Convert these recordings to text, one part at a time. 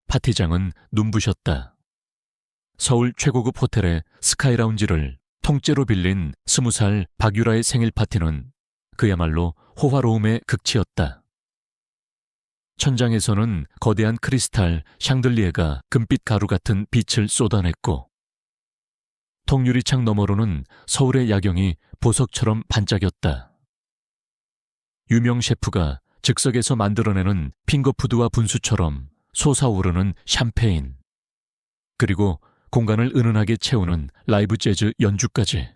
파티장은 눈부셨다. 서울 최고급 호텔의 스카이라운지를 통째로 빌린 20살 박유라의 생일 파티는 그야말로 호화로움의 극치였다. 천장에서는 거대한 크리스탈 샹들리에가 금빛 가루 같은 빛을 쏟아냈고, 통유리창 너머로는 서울의 야경이 보석처럼 반짝였다. 유명 셰프가 즉석에서 만들어내는 핑거푸드와 분수처럼 솟아오르는 샴페인, 그리고 공간을 은은하게 채우는 라이브 재즈 연주까지.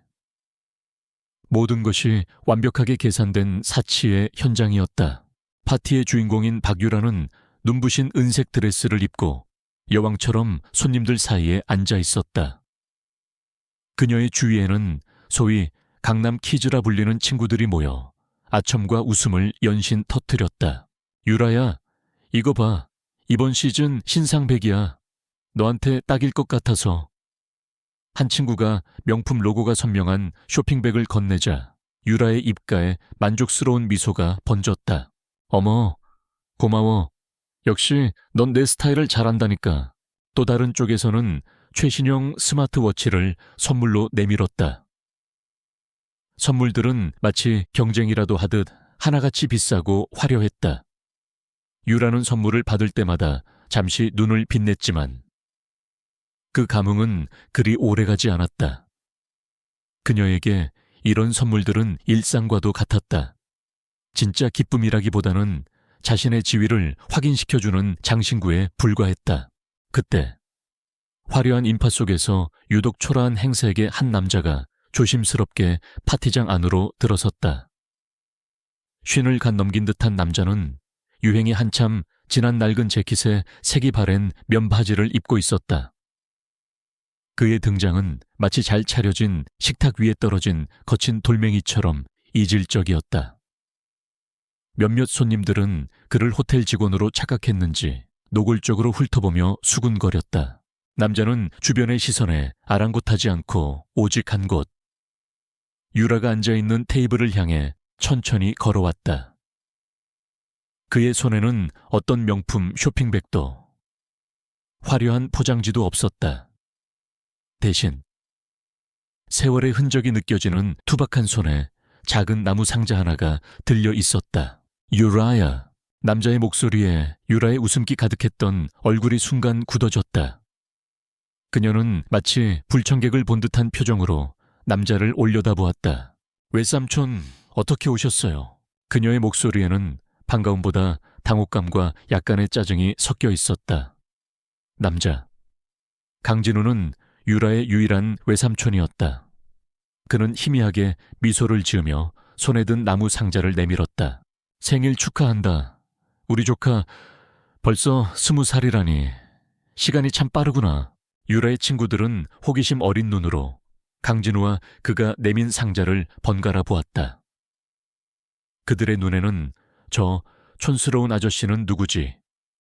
모든 것이 완벽하게 계산된 사치의 현장이었다. 파티의 주인공인 박유라는 눈부신 은색 드레스를 입고 여왕처럼 손님들 사이에 앉아 있었다. 그녀의 주위에는 소위 강남 키즈라 불리는 친구들이 모여 아첨과 웃음을 연신 터뜨렸다. 유라야, 이거 봐. 이번 시즌 신상백이야. 너한테 딱일 것 같아서. 한 친구가 명품 로고가 선명한 쇼핑백을 건네자 유라의 입가에 만족스러운 미소가 번졌다. 어머, 고마워. 역시 넌 내 스타일을 잘 안다니까. 또 다른 쪽에서는 최신형 스마트워치를 선물로 내밀었다. 선물들은 마치 경쟁이라도 하듯 하나같이 비싸고 화려했다. 유라는 선물을 받을 때마다 잠시 눈을 빛냈지만 그 감흥은 그리 오래가지 않았다. 그녀에게 이런 선물들은 일상과도 같았다. 진짜 기쁨이라기보다는 자신의 지위를 확인시켜주는 장신구에 불과했다. 그때 화려한 인파 속에서 유독 초라한 행색의 한 남자가 조심스럽게 파티장 안으로 들어섰다. 쉰을 간 넘긴 듯한 남자는 유행이 한참 지난 낡은 재킷에 색이 바랜 면바지를 입고 있었다. 그의 등장은 마치 잘 차려진 식탁 위에 떨어진 거친 돌멩이처럼 이질적이었다. 몇몇 손님들은 그를 호텔 직원으로 착각했는지 노골적으로 훑어보며 수군거렸다. 남자는 주변의 시선에 아랑곳하지 않고 오직 한 곳, 유라가 앉아있는 테이블을 향해 천천히 걸어왔다. 그의 손에는 어떤 명품 쇼핑백도 화려한 포장지도 없었다. 대신 세월의 흔적이 느껴지는 투박한 손에 작은 나무 상자 하나가 들려 있었다. 유라야. 남자의 목소리에 유라의 웃음기 가득했던 얼굴이 순간 굳어졌다. 그녀는 마치 불청객을 본 듯한 표정으로 남자를 올려다보았다. 외삼촌, 어떻게 오셨어요? 그녀의 목소리에는 반가움보다 당혹감과 약간의 짜증이 섞여 있었다. 남자. 강진우는 유라의 유일한 외삼촌이었다. 그는 희미하게 미소를 지으며 손에 든 나무 상자를 내밀었다. 생일 축하한다. 우리 조카 벌써 20살이라니. 시간이 참 빠르구나. 유라의 친구들은 호기심 어린 눈으로 강진우와 그가 내민 상자를 번갈아 보았다. 그들의 눈에는 저 촌스러운 아저씨는 누구지?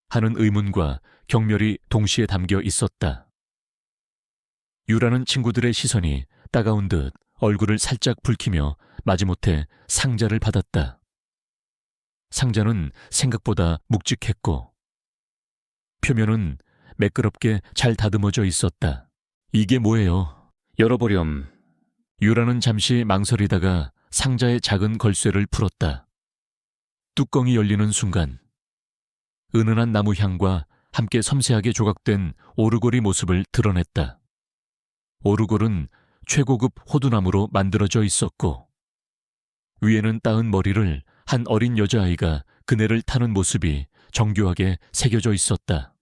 하는 의문과 경멸이 동시에 담겨 있었다. 유라는 친구들의 시선이 따가운 듯 얼굴을 살짝 붉히며 마지못해 상자를 받았다. 상자는 생각보다 묵직했고 표면은 매끄럽게 잘 다듬어져 있었다. 이게 뭐예요? 열어보렴. 유라는 잠시 망설이다가 상자의 작은 걸쇠를 풀었다. 뚜껑이 열리는 순간 은은한 나무 향과 함께 섬세하게 조각된 오르골이 모습을 드러냈다. 오르골은 최고급 호두나무로 만들어져 있었고 위에는 따은 머리를 한 어린 여자아이가 그네를 타는 모습이 정교하게 새겨져 있었다.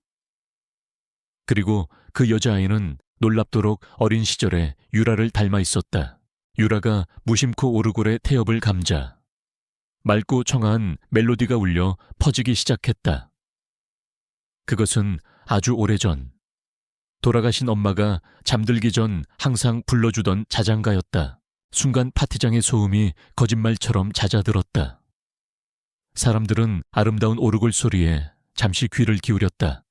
그리고 그 여자아이는 놀랍도록 어린 시절에 유라를 닮아 있었다. 유라가 무심코 오르골의 태엽을 감자 맑고 청아한 멜로디가 울려 퍼지기 시작했다. 그것은 아주 오래전 돌아가신 엄마가 잠들기 전 항상 불러주던 자장가였다. 순간 파티장의 소음이 거짓말처럼 잦아들었다. 사람들은 아름다운 오르골 소리에 잠시 귀를 기울였다.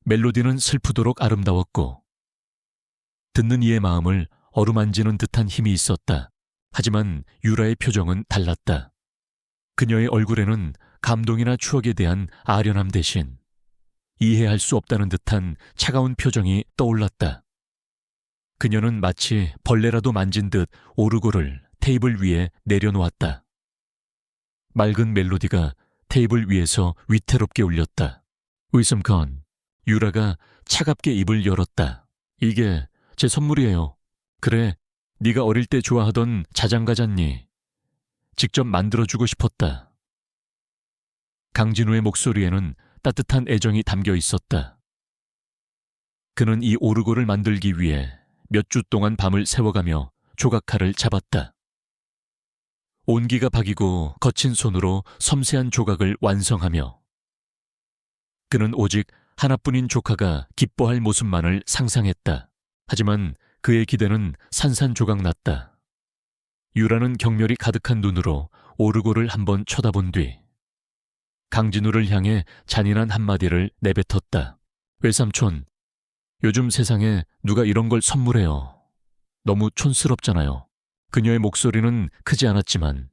멜로디는 슬프도록 아름다웠고 듣는 이의 마음을 어루만지는 듯한 힘이 있었다. 하지만 유라의 표정은 달랐다. 그녀의 얼굴에는 감동이나 추억에 대한 아련함 대신 이해할 수 없다는 듯한 차가운 표정이 떠올랐다. 그녀는 마치 벌레라도 만진 듯 오르골을 테이블 위에 내려놓았다. 맑은 멜로디가 테이블 위에서 위태롭게 울렸다. 위섬컨, 유라가 차갑게 입을 열었다. 이게 제 선물이에요. 그래, 네가 어릴 때 좋아하던 자장가잖니. 직접 만들어주고 싶었다. 강진우의 목소리에는 따뜻한 애정이 담겨 있었다. 그는 이 오르골을 만들기 위해 몇 주 동안 밤을 새워가며 조각칼을 잡았다. 온기가 박이고 거친 손으로 섬세한 조각을 완성하며 그는 오직 하나뿐인 조카가 기뻐할 모습만을 상상했다. 하지만 그의 기대는 산산조각났다. 유라는 경멸이 가득한 눈으로 오르골을 한번 쳐다본 뒤 강진우를 향해 잔인한 한마디를 내뱉었다. 외삼촌, 요즘 세상에 누가 이런 걸 선물해요. 너무 촌스럽잖아요. 그녀의 목소리는 크지 않았지만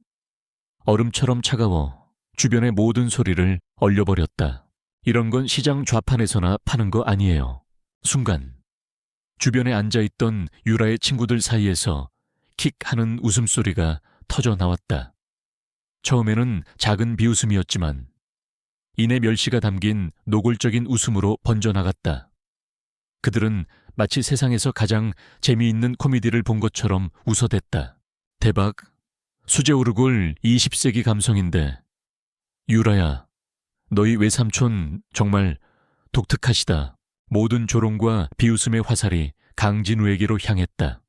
얼음처럼 차가워 주변의 모든 소리를 얼려버렸다. 이런 건 시장 좌판에서나 파는 거 아니에요. 순간 주변에 앉아있던 유라의 친구들 사이에서 킥 하는 웃음소리가 터져 나왔다. 처음에는 작은 비웃음이었지만 이내 멸시가 담긴 노골적인 웃음으로 번져나갔다. 그들은 마치 세상에서 가장 재미있는 코미디를 본 것처럼 웃어댔다. 대박, 수제 오르골 20세기 감성인데. 유라야, 너희 외삼촌 정말 독특하시다. 모든 조롱과 비웃음의 화살이 강진우에게로 향했다.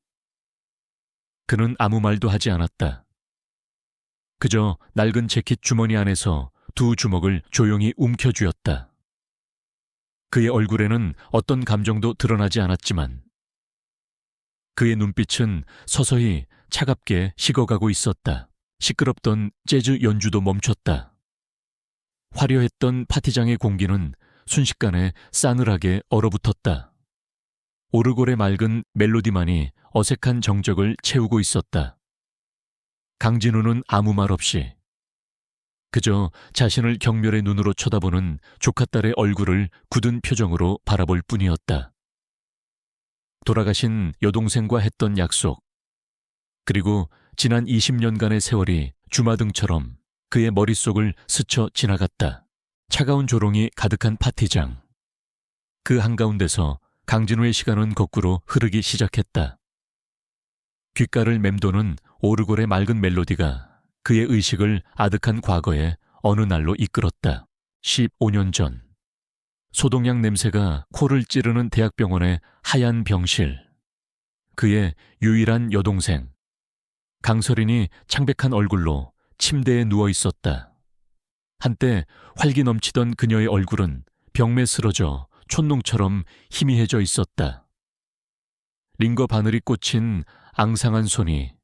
그는 아무 말도 하지 않았다. 그저 낡은 재킷 주머니 안에서 두 주먹을 조용히 움켜쥐었다. 그의 얼굴에는 어떤 감정도 드러나지 않았지만 그의 눈빛은 서서히 차갑게 식어가고 있었다. 시끄럽던 재즈 연주도 멈췄다. 화려했던 파티장의 공기는 순식간에 싸늘하게 얼어붙었다. 오르골의 맑은 멜로디만이 어색한 정적을 채우고 있었다. 강진우는 아무 말 없이 그저 자신을 경멸의 눈으로 쳐다보는 조카딸의 얼굴을 굳은 표정으로 바라볼 뿐이었다. 돌아가신 여동생과 했던 약속, 그리고 지난 20년간의 세월이 주마등처럼 그의 머릿속을 스쳐 지나갔다. 차가운 조롱이 가득한 파티장. 그 한가운데서 강진우의 시간은 거꾸로 흐르기 시작했다. 귓가를 맴도는 오르골의 맑은 멜로디가 그의 의식을 아득한 과거의 어느 날로 이끌었다. 15년 전. 소독약 냄새가 코를 찌르는 대학병원의 하얀 병실. 그의 유일한 여동생. 강설인이 창백한 얼굴로 침대에 누워 있었다. 한때 활기 넘치던 그녀의 얼굴은 병매 쓰러져 촌농처럼 희미해져 있었다. 링거 바늘이 꽂힌 앙상한 손이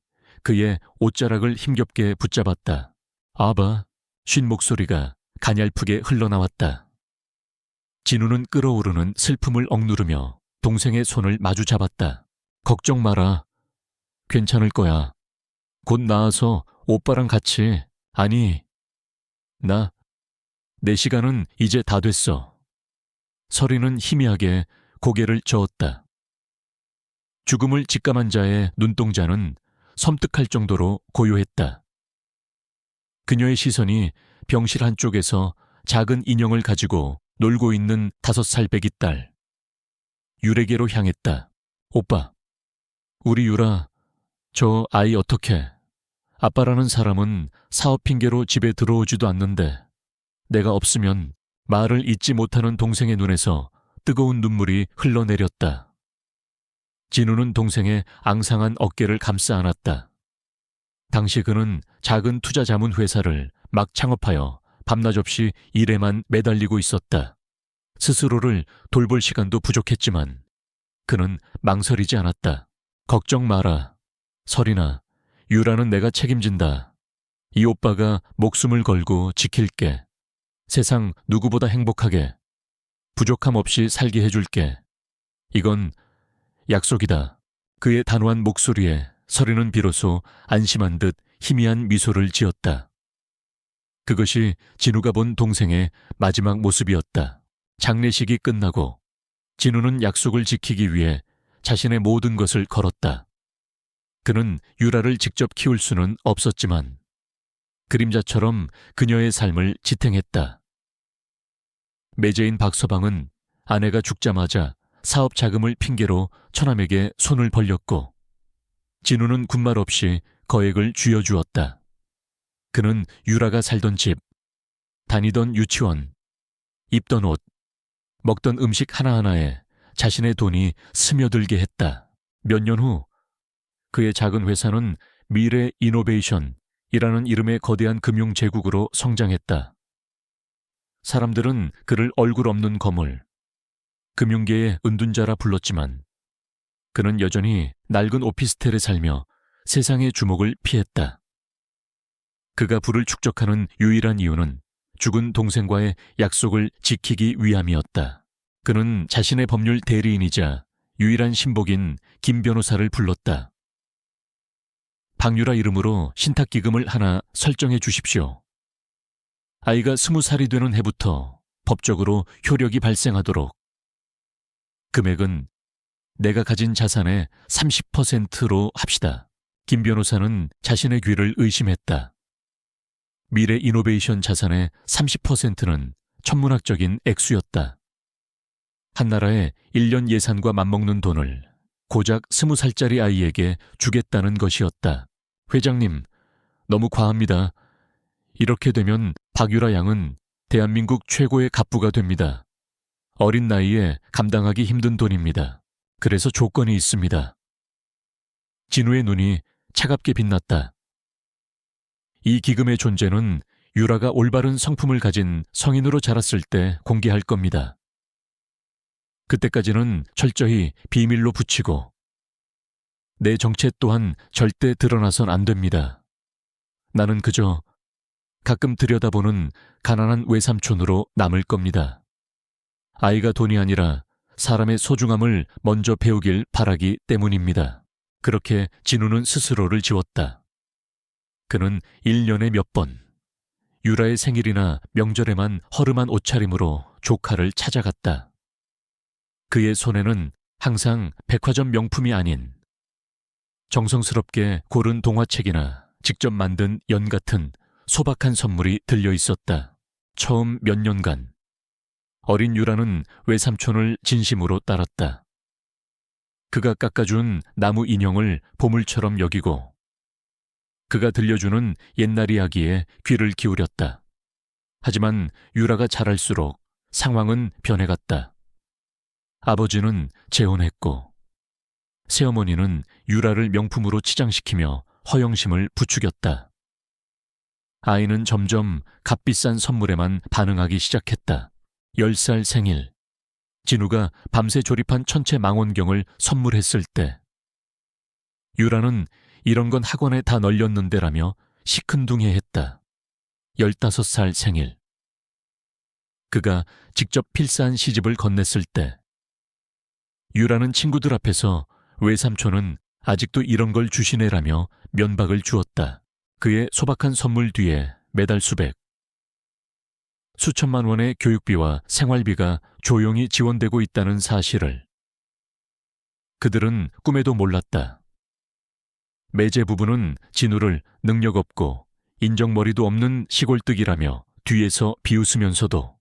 그의 옷자락을 힘겹게 붙잡았다. 아바, 쉰 목소리가 가냘프게 흘러나왔다. 진우는 끓어오르는 슬픔을 억누르며 동생의 손을 마주 잡았다. 걱정 마라. 괜찮을 거야. 곧 나아서 오빠랑 같이, 아니, 내 시간은 이제 다 됐어. 설이는 희미하게 고개를 저었다. 죽음을 직감한 자의 눈동자는 섬뜩할 정도로 고요했다. 그녀의 시선이 병실 한쪽에서 작은 인형을 가지고 놀고 있는 5살 배기 딸 유래게로 향했다. 오빠, 우리 유라, 저 아이 어떡해. 아빠라는 사람은 사업 핑계로 집에 들어오지도 않는데 내가 없으면 말을 잇지 못하는 동생의 눈에서 뜨거운 눈물이 흘러내렸다. 진우는 동생의 앙상한 어깨를 감싸 안았다. 당시 그는 작은 투자 자문 회사를 막 창업하여 밤낮 없이 일에만 매달리고 있었다. 스스로를 돌볼 시간도 부족했지만 그는 망설이지 않았다. 걱정 마라. 설이나 유라는 내가 책임진다. 이 오빠가 목숨을 걸고 지킬게. 세상 누구보다 행복하게, 부족함 없이 살게 해줄게. 이건 약속이다. 그의 단호한 목소리에 설이는 비로소 안심한 듯 희미한 미소를 지었다. 그것이 진우가 본 동생의 마지막 모습이었다. 장례식이 끝나고 진우는 약속을 지키기 위해 자신의 모든 것을 걸었다. 그는 유라를 직접 키울 수는 없었지만 그림자처럼 그녀의 삶을 지탱했다. 매제인 박서방은 아내가 죽자마자 사업 자금을 핑계로 처남에게 손을 벌렸고 진우는 군말 없이 거액을 쥐어주었다. 그는 유라가 살던 집, 다니던 유치원, 입던 옷, 먹던 음식 하나하나에 자신의 돈이 스며들게 했다. 몇 년 후 그의 작은 회사는 미래 이노베이션이라는 이름의 거대한 금융 제국으로 성장했다. 사람들은 그를 얼굴 없는 거물, 금융계의 은둔자라 불렀지만 그는 여전히 낡은 오피스텔에 살며 세상의 주목을 피했다. 그가 부를 축적하는 유일한 이유는 죽은 동생과의 약속을 지키기 위함이었다. 그는 자신의 법률 대리인이자 유일한 신복인 김 변호사를 불렀다. 박유라 이름으로 신탁기금을 하나 설정해 주십시오. 아이가 20살이 되는 해부터 법적으로 효력이 발생하도록. 금액은 내가 가진 자산의 30%로 합시다. 김 변호사는 자신의 귀를 의심했다. 미래 이노베이션 자산의 30%는 천문학적인 액수였다. 한 나라의 1년 예산과 맞먹는 돈을 고작 20살짜리 아이에게 주겠다는 것이었다. 회장님, 너무 과합니다. 이렇게 되면 박유라 양은 대한민국 최고의 갑부가 됩니다. 어린 나이에 감당하기 힘든 돈입니다. 그래서 조건이 있습니다. 진우의 눈이 차갑게 빛났다. 이 기금의 존재는 유라가 올바른 성품을 가진 성인으로 자랐을 때 공개할 겁니다. 그때까지는 철저히 비밀로 붙이고 내 정체 또한 절대 드러나선 안 됩니다. 나는 그저 가끔 들여다보는 가난한 외삼촌으로 남을 겁니다. 아이가 돈이 아니라 사람의 소중함을 먼저 배우길 바라기 때문입니다. 그렇게 진우는 스스로를 지웠다. 그는 1년에 몇 번, 유라의 생일이나 명절에만 허름한 옷차림으로 조카를 찾아갔다. 그의 손에는 항상 백화점 명품이 아닌 정성스럽게 고른 동화책이나 직접 만든 연 같은 소박한 선물이 들려 있었다. 처음 몇 년간 어린 유라는 외삼촌을 진심으로 따랐다. 그가 깎아준 나무 인형을 보물처럼 여기고 그가 들려주는 옛날 이야기에 귀를 기울였다. 하지만 유라가 자랄수록 상황은 변해갔다. 아버지는 재혼했고 새어머니는 유라를 명품으로 치장시키며 허영심을 부추겼다. 아이는 점점 값비싼 선물에만 반응하기 시작했다. 10살 생일, 진우가 밤새 조립한 천체 망원경을 선물했을 때 유라는 이런 건 학원에 다 널렸는데라며 시큰둥해했다. 15살 생일, 그가 직접 필사한 시집을 건넸을 때 유라는 친구들 앞에서 외삼촌은 아직도 이런 걸 주시네라며 면박을 주었다. 그의 소박한 선물 뒤에 매달 수천만 원의 교육비와 생활비가 조용히 지원되고 있다는 사실을 그들은 꿈에도 몰랐다. 매제 부부는 진우를 능력 없고 인정머리도 없는 시골뜨기라며 뒤에서 비웃으면서도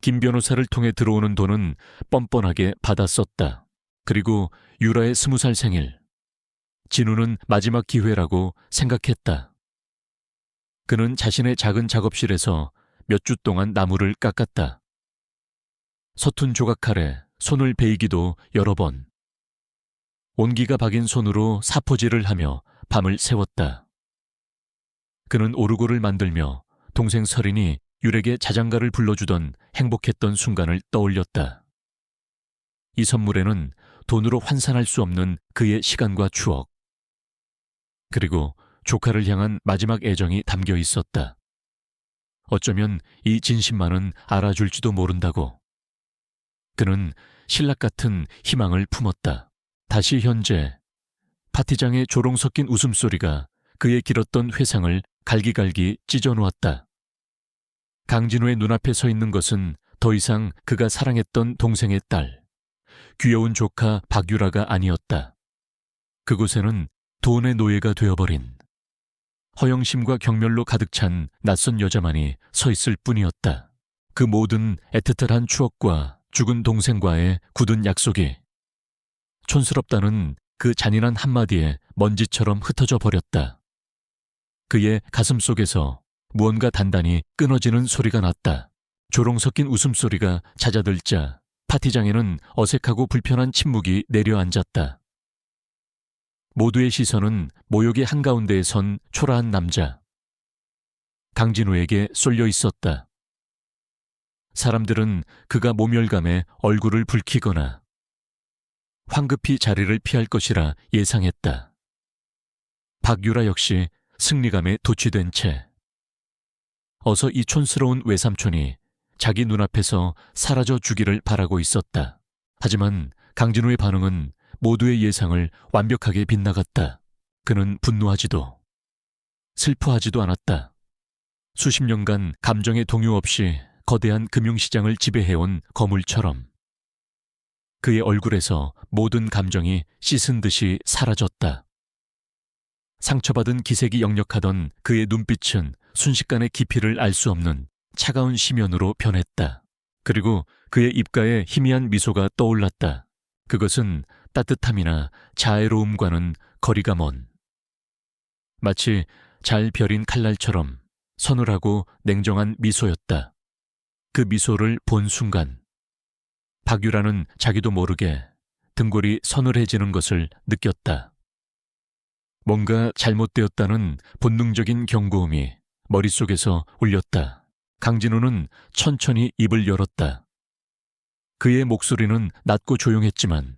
김 변호사를 통해 들어오는 돈은 뻔뻔하게 받아 썼다. 그리고 유라의 20살 생일, 진우는 마지막 기회라고 생각했다. 그는 자신의 작은 작업실에서 몇 주 동안 나무를 깎았다. 서툰 조각칼에 손을 베이기도 여러 번. 온기가 박인 손으로 사포질을 하며 밤을 새웠다. 그는 오르골을 만들며 동생 설인이 유에게 자장가를 불러주던 행복했던 순간을 떠올렸다. 이 선물에는 돈으로 환산할 수 없는 그의 시간과 추억, 그리고 조카를 향한 마지막 애정이 담겨 있었다. 어쩌면 이 진심만은 알아줄지도 모른다고. 그는 신락 같은 희망을 품었다. 다시 현재, 파티장의 조롱 섞인 웃음소리가 그의 길었던 회상을 갈기갈기 찢어놓았다. 강진우의 눈앞에 서 있는 것은 더 이상 그가 사랑했던 동생의 딸, 귀여운 조카 박유라가 아니었다. 그곳에는 돈의 노예가 되어버린 허영심과 경멸로 가득 찬 낯선 여자만이 서 있을 뿐이었다. 그 모든 애틋한 추억과 죽은 동생과의 굳은 약속이 촌스럽다는 그 잔인한 한마디에 먼지처럼 흩어져 버렸다. 그의 가슴 속에서 무언가 단단히 끊어지는 소리가 났다. 조롱 섞인 웃음소리가 잦아들자 파티장에는 어색하고 불편한 침묵이 내려앉았다. 모두의 시선은 모욕의 한가운데에 선 초라한 남자 강진우에게 쏠려 있었다. 사람들은 그가 모멸감에 얼굴을 붉히거나 황급히 자리를 피할 것이라 예상했다. 박유라 역시 승리감에 도취된 채 어서 이 촌스러운 외삼촌이 자기 눈앞에서 사라져 주기를 바라고 있었다. 하지만 강진우의 반응은 모두의 예상을 완벽하게 빗나갔다. 그는 분노하지도 슬퍼하지도 않았다. 수십 년간 감정의 동요 없이 거대한 금융시장을 지배해온 거물처럼 그의 얼굴에서 모든 감정이 씻은 듯이 사라졌다. 상처받은 기색이 역력하던 그의 눈빛은 순식간에 깊이를 알 수 없는 차가운 심연으로 변했다. 그리고 그의 입가에 희미한 미소가 떠올랐다. 그것은 따뜻함이나 자애로움과는 거리가 먼 마치 잘 벼린 칼날처럼 서늘하고 냉정한 미소였다. 그 미소를 본 순간 박유라는 자기도 모르게 등골이 서늘해지는 것을 느꼈다. 뭔가 잘못되었다는 본능적인 경고음이 머릿속에서 울렸다. 강진우는 천천히 입을 열었다. 그의 목소리는 낮고 조용했지만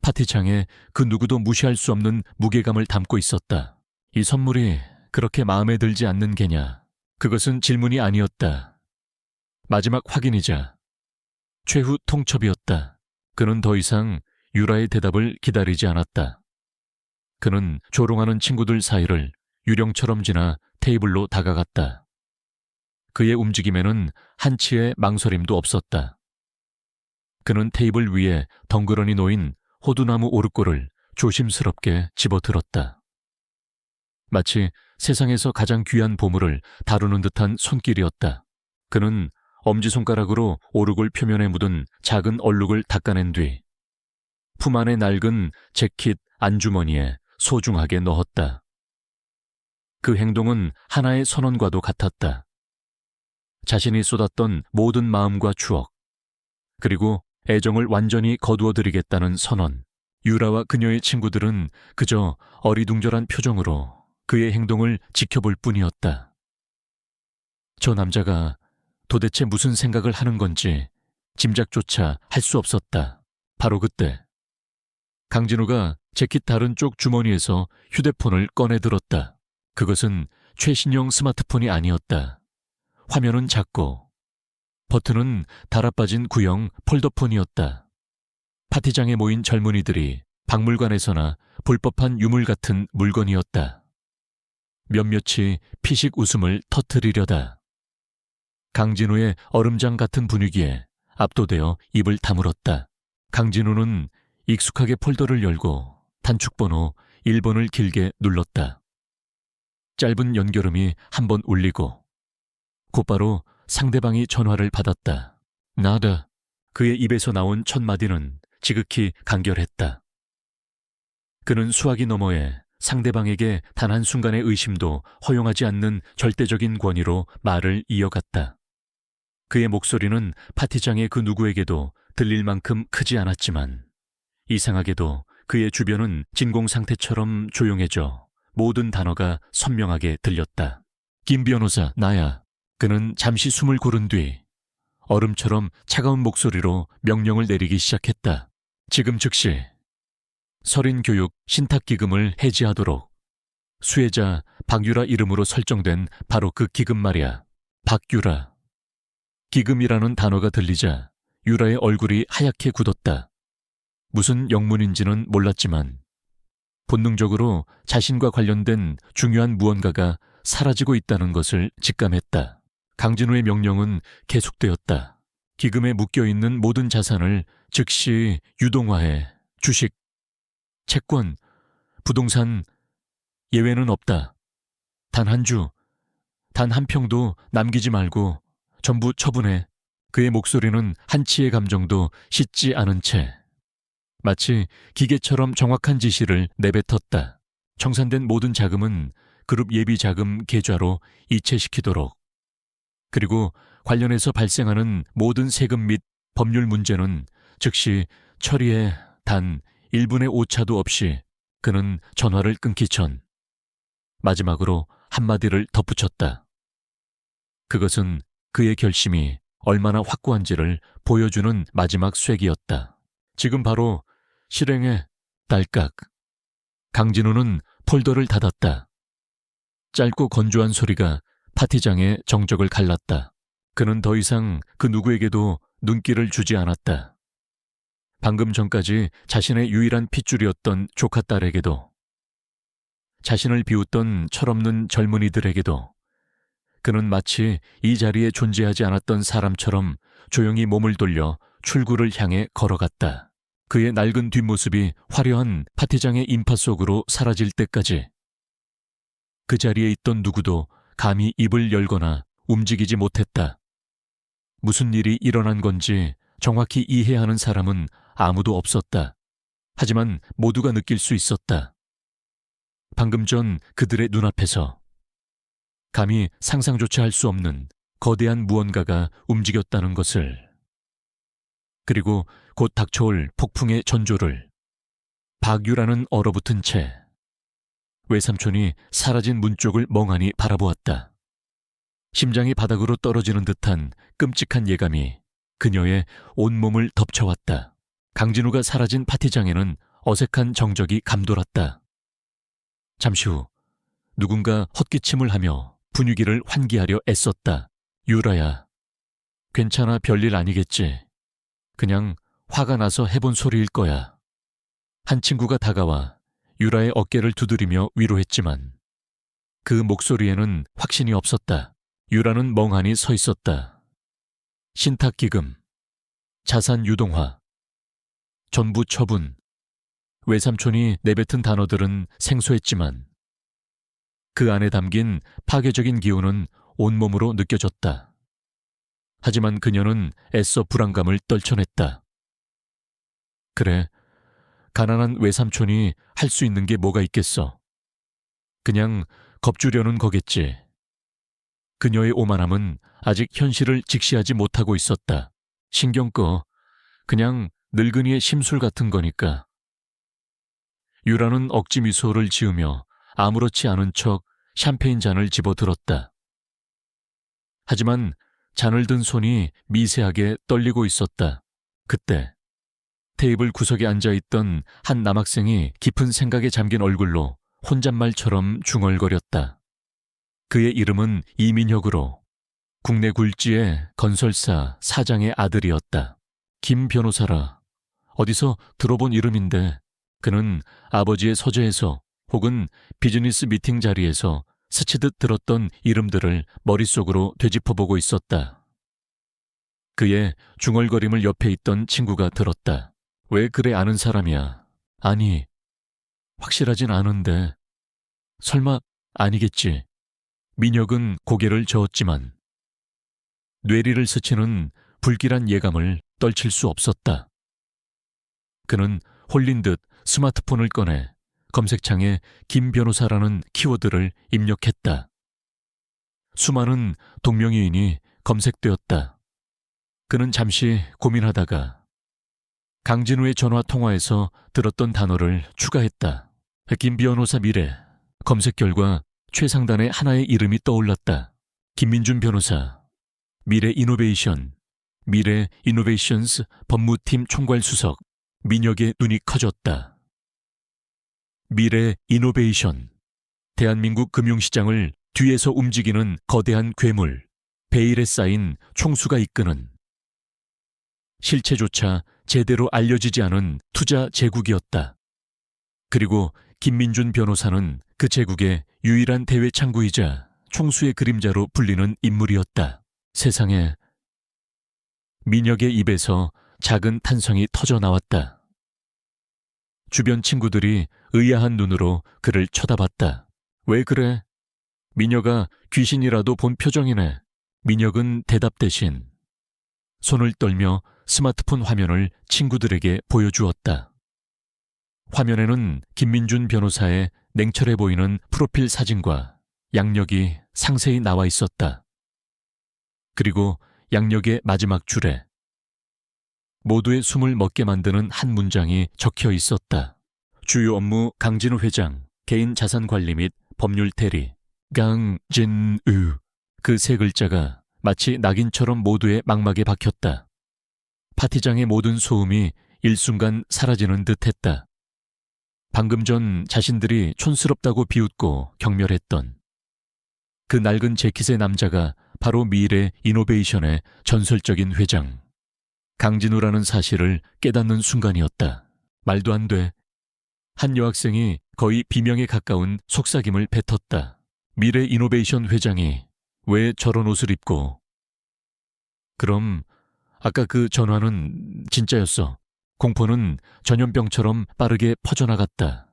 파티장에 그 누구도 무시할 수 없는 무게감을 담고 있었다. 이 선물이 그렇게 마음에 들지 않는 게냐? 그것은 질문이 아니었다. 마지막 확인이자 최후 통첩이었다. 그는 더 이상 유라의 대답을 기다리지 않았다. 그는 조롱하는 친구들 사이를 유령처럼 지나 테이블로 다가갔다. 그의 움직임에는 한치의 망설임도 없었다. 그는 테이블 위에 덩그러니 놓인 호두나무 오르골을 조심스럽게 집어들었다. 마치 세상에서 가장 귀한 보물을 다루는 듯한 손길이었다. 그는 엄지손가락으로 오르골 표면에 묻은 작은 얼룩을 닦아낸 뒤 품 안에 낡은 재킷 안주머니에 소중하게 넣었다. 그 행동은 하나의 선언과도 같았다. 자신이 쏟았던 모든 마음과 추억, 그리고 애정을 완전히 거두어드리겠다는 선언. 유라와 그녀의 친구들은 그저 어리둥절한 표정으로 그의 행동을 지켜볼 뿐이었다. 저 남자가 도대체 무슨 생각을 하는 건지 짐작조차 할 수 없었다. 바로 그때 강진우가 재킷 다른 쪽 주머니에서 휴대폰을 꺼내들었다. 그것은 최신형 스마트폰이 아니었다. 화면은 작고 버튼은 달아빠진 구형 폴더폰이었다. 파티장에 모인 젊은이들이 박물관에서나 볼 법한 유물 같은 물건이었다. 몇몇이 피식 웃음을 터뜨리려다. 강진우의 얼음장 같은 분위기에 압도되어 입을 다물었다. 강진우는 익숙하게 폴더를 열고 단축번호 1번을 길게 눌렀다. 짧은 연결음이 한 번 울리고 곧바로 상대방이 전화를 받았다. 나다. 그의 입에서 나온 첫 마디는 지극히 간결했다. 그는 수화기 너머에 상대방에게 단 한순간의 의심도 허용하지 않는 절대적인 권위로 말을 이어갔다. 그의 목소리는 파티장의 그 누구에게도 들릴 만큼 크지 않았지만 이상하게도 그의 주변은 진공 상태처럼 조용해져 모든 단어가 선명하게 들렸다. 김 변호사, 나야. 그는 잠시 숨을 고른 뒤 얼음처럼 차가운 목소리로 명령을 내리기 시작했다. 지금 즉시 서린교육 신탁기금을 해지하도록. 수혜자 박유라 이름으로 설정된 바로 그 기금 말이야. 박유라. 기금이라는 단어가 들리자 유라의 얼굴이 하얗게 굳었다. 무슨 영문인지는 몰랐지만 본능적으로 자신과 관련된 중요한 무언가가 사라지고 있다는 것을 직감했다. 강진우의 명령은 계속되었다. 기금에 묶여있는 모든 자산을 즉시 유동화해. 주식, 채권, 부동산, 예외는 없다. 단 한 주, 단 한 평도 남기지 말고 전부 처분해. 그의 목소리는 한치의 감정도 씻지 않은 채 마치 기계처럼 정확한 지시를 내뱉었다. 청산된 모든 자금은 그룹 예비 자금 계좌로 이체시키도록. 그리고 관련해서 발생하는 모든 세금 및 법률 문제는 즉시 처리해. 단 1분의 오차도 없이. 그는 전화를 끊기 전 마지막으로 한마디를 덧붙였다. 그것은 그의 결심이 얼마나 확고한지를 보여주는 마지막 쐐기였다. 지금 바로 실행해. 딸깍. 강진우는 폴더를 닫았다. 짧고 건조한 소리가 파티장의 정적을 갈랐다. 그는 더 이상 그 누구에게도 눈길을 주지 않았다. 방금 전까지 자신의 유일한 핏줄이었던 조카 딸에게도, 자신을 비웃던 철없는 젊은이들에게도, 그는 마치 이 자리에 존재하지 않았던 사람처럼 조용히 몸을 돌려 출구를 향해 걸어갔다. 그의 낡은 뒷모습이 화려한 파티장의 인파 속으로 사라질 때까지 그 자리에 있던 누구도 감히 입을 열거나 움직이지 못했다. 무슨 일이 일어난 건지 정확히 이해하는 사람은 아무도 없었다. 하지만 모두가 느낄 수 있었다. 방금 전 그들의 눈앞에서 감히 상상조차 할 수 없는 거대한 무언가가 움직였다는 것을. 그리고 곧 닥쳐올 폭풍의 전조를. 박유라는 얼어붙은 채 외삼촌이 사라진 문 쪽을 멍하니 바라보았다. 심장이 바닥으로 떨어지는 듯한 끔찍한 예감이 그녀의 온몸을 덮쳐왔다. 강진우가 사라진 파티장에는 어색한 정적이 감돌았다. 잠시 후 누군가 헛기침을 하며 분위기를 환기하려 애썼다. 유라야, 괜찮아, 별일 아니겠지. 그냥 화가 나서 해본 소리일 거야. 한 친구가 다가와 유라의 어깨를 두드리며 위로했지만 그 목소리에는 확신이 없었다. 유라는 멍하니 서 있었다. 신탁기금, 자산 유동화, 전부 처분. 외삼촌이 내뱉은 단어들은 생소했지만 그 안에 담긴 파괴적인 기운은 온몸으로 느껴졌다. 하지만 그녀는 애써 불안감을 떨쳐냈다. 그래, 가난한 외삼촌이 할 수 있는 게 뭐가 있겠어. 그냥 겁주려는 거겠지. 그녀의 오만함은 아직 현실을 직시하지 못하고 있었다. 신경 꺼. 그냥 늙은이의 심술 같은 거니까. 유라는 억지 미소를 지으며 아무렇지 않은 척 샴페인 잔을 집어들었다. 하지만 잔을 든 손이 미세하게 떨리고 있었다. 그때 테이블 구석에 앉아있던 한 남학생이 깊은 생각에 잠긴 얼굴로 혼잣말처럼 중얼거렸다. 그의 이름은 이민혁으로 국내 굴지의 건설사 사장의 아들이었다. 김 변호사라. 어디서 들어본 이름인데 그는 아버지의 서재에서 혹은 비즈니스 미팅 자리에서 스치듯 들었던 이름들을 머릿속으로 되짚어보고 있었다. 그의 중얼거림을 옆에 있던 친구가 들었다. 왜 그래 아는 사람이야? 아니, 확실하진 않은데. 설마 아니겠지. 민혁은 고개를 저었지만 뇌리를 스치는 불길한 예감을 떨칠 수 없었다. 그는 홀린 듯 스마트폰을 꺼내 검색창에 김 변호사라는 키워드를 입력했다. 수많은 동명이인이 검색되었다. 그는 잠시 고민하다가 강진우의 전화 통화에서 들었던 단어를 추가했다. 김 변호사 미래. 검색 결과 최상단의 하나의 이름이 떠올랐다. 김민준 변호사. 미래 이노베이션. 미래 이노베이션스 법무팀 총괄 수석. 민혁의 눈이 커졌다. 미래 이노베이션. 대한민국 금융시장을 뒤에서 움직이는 거대한 괴물. 베일에 쌓인 총수가 이끄는 실체조차 제대로 알려지지 않은 투자 제국이었다. 그리고 김민준 변호사는 그 제국의 유일한 대외 창구이자 총수의 그림자로 불리는 인물이었다. 세상에. 민혁의 입에서 작은 탄성이 터져 나왔다. 주변 친구들이 의아한 눈으로 그를 쳐다봤다. 왜 그래? 민혁아, 귀신이라도 본 표정이네. 민혁은 대답 대신 손을 떨며 스마트폰 화면을 친구들에게 보여주었다. 화면에는 김민준 변호사의 냉철해 보이는 프로필 사진과 양력이 상세히 나와 있었다. 그리고 양력의 마지막 줄에 모두의 숨을 멎게 만드는 한 문장이 적혀 있었다. 주요 업무 강진우 회장, 개인 자산 관리 및 법률 대리. 강진우. 그 세 글자가 마치 낙인처럼 모두의 망막에 박혔다. 파티장의 모든 소음이 일순간 사라지는 듯했다. 방금 전 자신들이 촌스럽다고 비웃고 경멸했던 그 낡은 재킷의 남자가 바로 미래 이노베이션의 전설적인 회장 강진우라는 사실을 깨닫는 순간이었다. 말도 안 돼. 한 여학생이 거의 비명에 가까운 속삭임을 뱉었다. 미래 이노베이션 회장이 왜 저런 옷을 입고? 그럼 아까 그 전화는 진짜였어. 공포는 전염병처럼 빠르게 퍼져나갔다.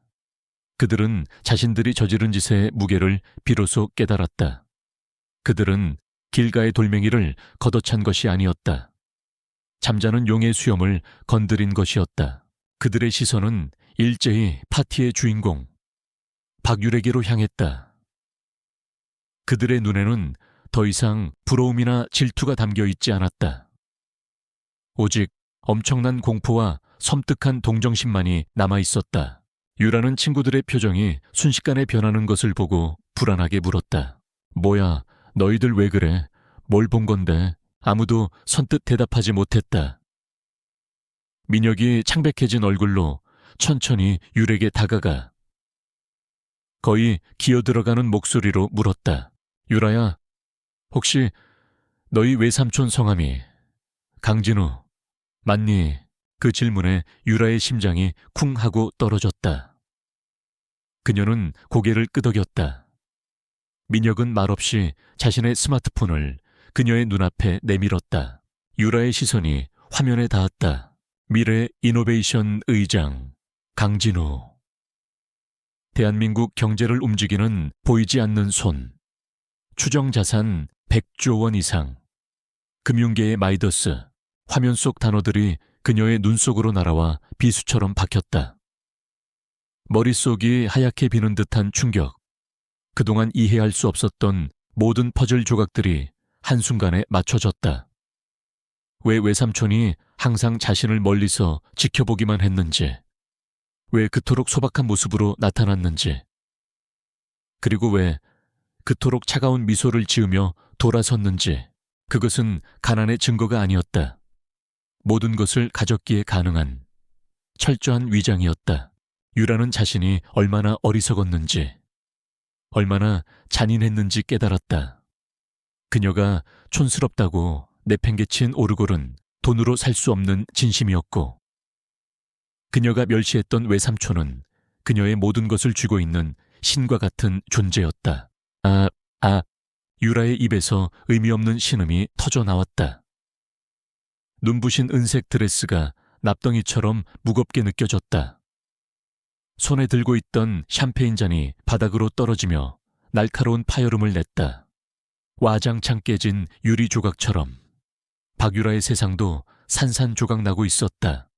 그들은 자신들이 저지른 짓의 무게를 비로소 깨달았다. 그들은 길가의 돌멩이를 걷어찬 것이 아니었다. 잠자는 용의 수염을 건드린 것이었다. 그들의 시선은 일제히 파티의 주인공 박유래에게로 향했다. 그들의 눈에는 더 이상 부러움이나 질투가 담겨 있지 않았다. 오직 엄청난 공포와 섬뜩한 동정심만이 남아 있었다. 유라는 친구들의 표정이 순식간에 변하는 것을 보고 불안하게 물었다. 뭐야, 너희들 왜 그래? 뭘 본 건데? 아무도 선뜻 대답하지 못했다. 민혁이 창백해진 얼굴로 천천히 유래에게 다가가 거의 기어들어가는 목소리로 물었다. 유라야, 혹시 너희 외삼촌 성함이 강진우 맞니? 그 질문에 유라의 심장이 쿵 하고 떨어졌다. 그녀는 고개를 끄덕였다. 민혁은 말없이 자신의 스마트폰을 그녀의 눈앞에 내밀었다. 유라의 시선이 화면에 닿았다. 미래 이노베이션 의장 강진우. 대한민국 경제를 움직이는 보이지 않는 손. 추정 자산 100조 원 이상. 금융계의 마이더스. 화면 속 단어들이 그녀의 눈 속으로 날아와 비수처럼 박혔다. 머릿속이 하얗게 비는 듯한 충격. 그동안 이해할 수 없었던 모든 퍼즐 조각들이 한순간에 맞춰졌다. 왜 외삼촌이 항상 자신을 멀리서 지켜보기만 했는지, 왜 그토록 소박한 모습으로 나타났는지, 그리고 왜 그토록 차가운 미소를 지으며 돌아섰는지, 그것은 가난의 증거가 아니었다. 모든 것을 가졌기에 가능한 철저한 위장이었다. 유라는 자신이 얼마나 어리석었는지, 얼마나 잔인했는지 깨달았다. 그녀가 촌스럽다고 내팽개친 오르골은 돈으로 살 수 없는 진심이었고, 그녀가 멸시했던 외삼촌은 그녀의 모든 것을 쥐고 있는 신과 같은 존재였다. 유라의 입에서 의미 없는 신음이 터져 나왔다. 눈부신 은색 드레스가 납덩이처럼 무겁게 느껴졌다. 손에 들고 있던 샴페인 잔이 바닥으로 떨어지며 날카로운 파열음을 냈다. 와장창 깨진 유리 조각처럼 박유라의 세상도 산산조각 나고 있었다.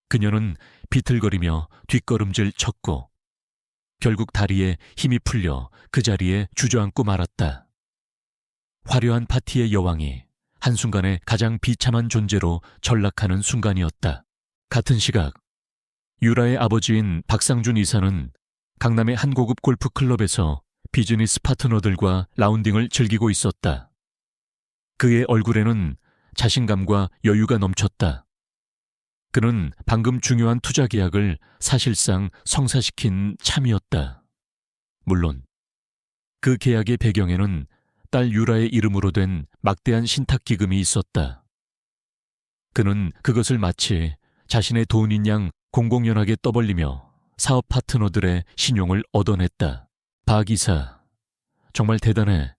그녀는 비틀거리며 뒷걸음질 쳤고 결국 다리에 힘이 풀려 그 자리에 주저앉고 말았다. 화려한 파티의 여왕이 한순간에 가장 비참한 존재로 전락하는 순간이었다. 같은 시각 유라의 아버지인 박상준 이사는 강남의 한 고급 골프 클럽에서 비즈니스 파트너들과 라운딩을 즐기고 있었다. 그의 얼굴에는 자신감과 여유가 넘쳤다. 그는 방금 중요한 투자 계약을 사실상 성사시킨 참이었다. 물론 그 계약의 배경에는 딸 유라의 이름으로 된 막대한 신탁 기금이 있었다. 그는 그것을 마치 자신의 돈인 양 공공연하게 떠벌리며 사업 파트너들의 신용을 얻어냈다. 박 이사, 정말 대단해.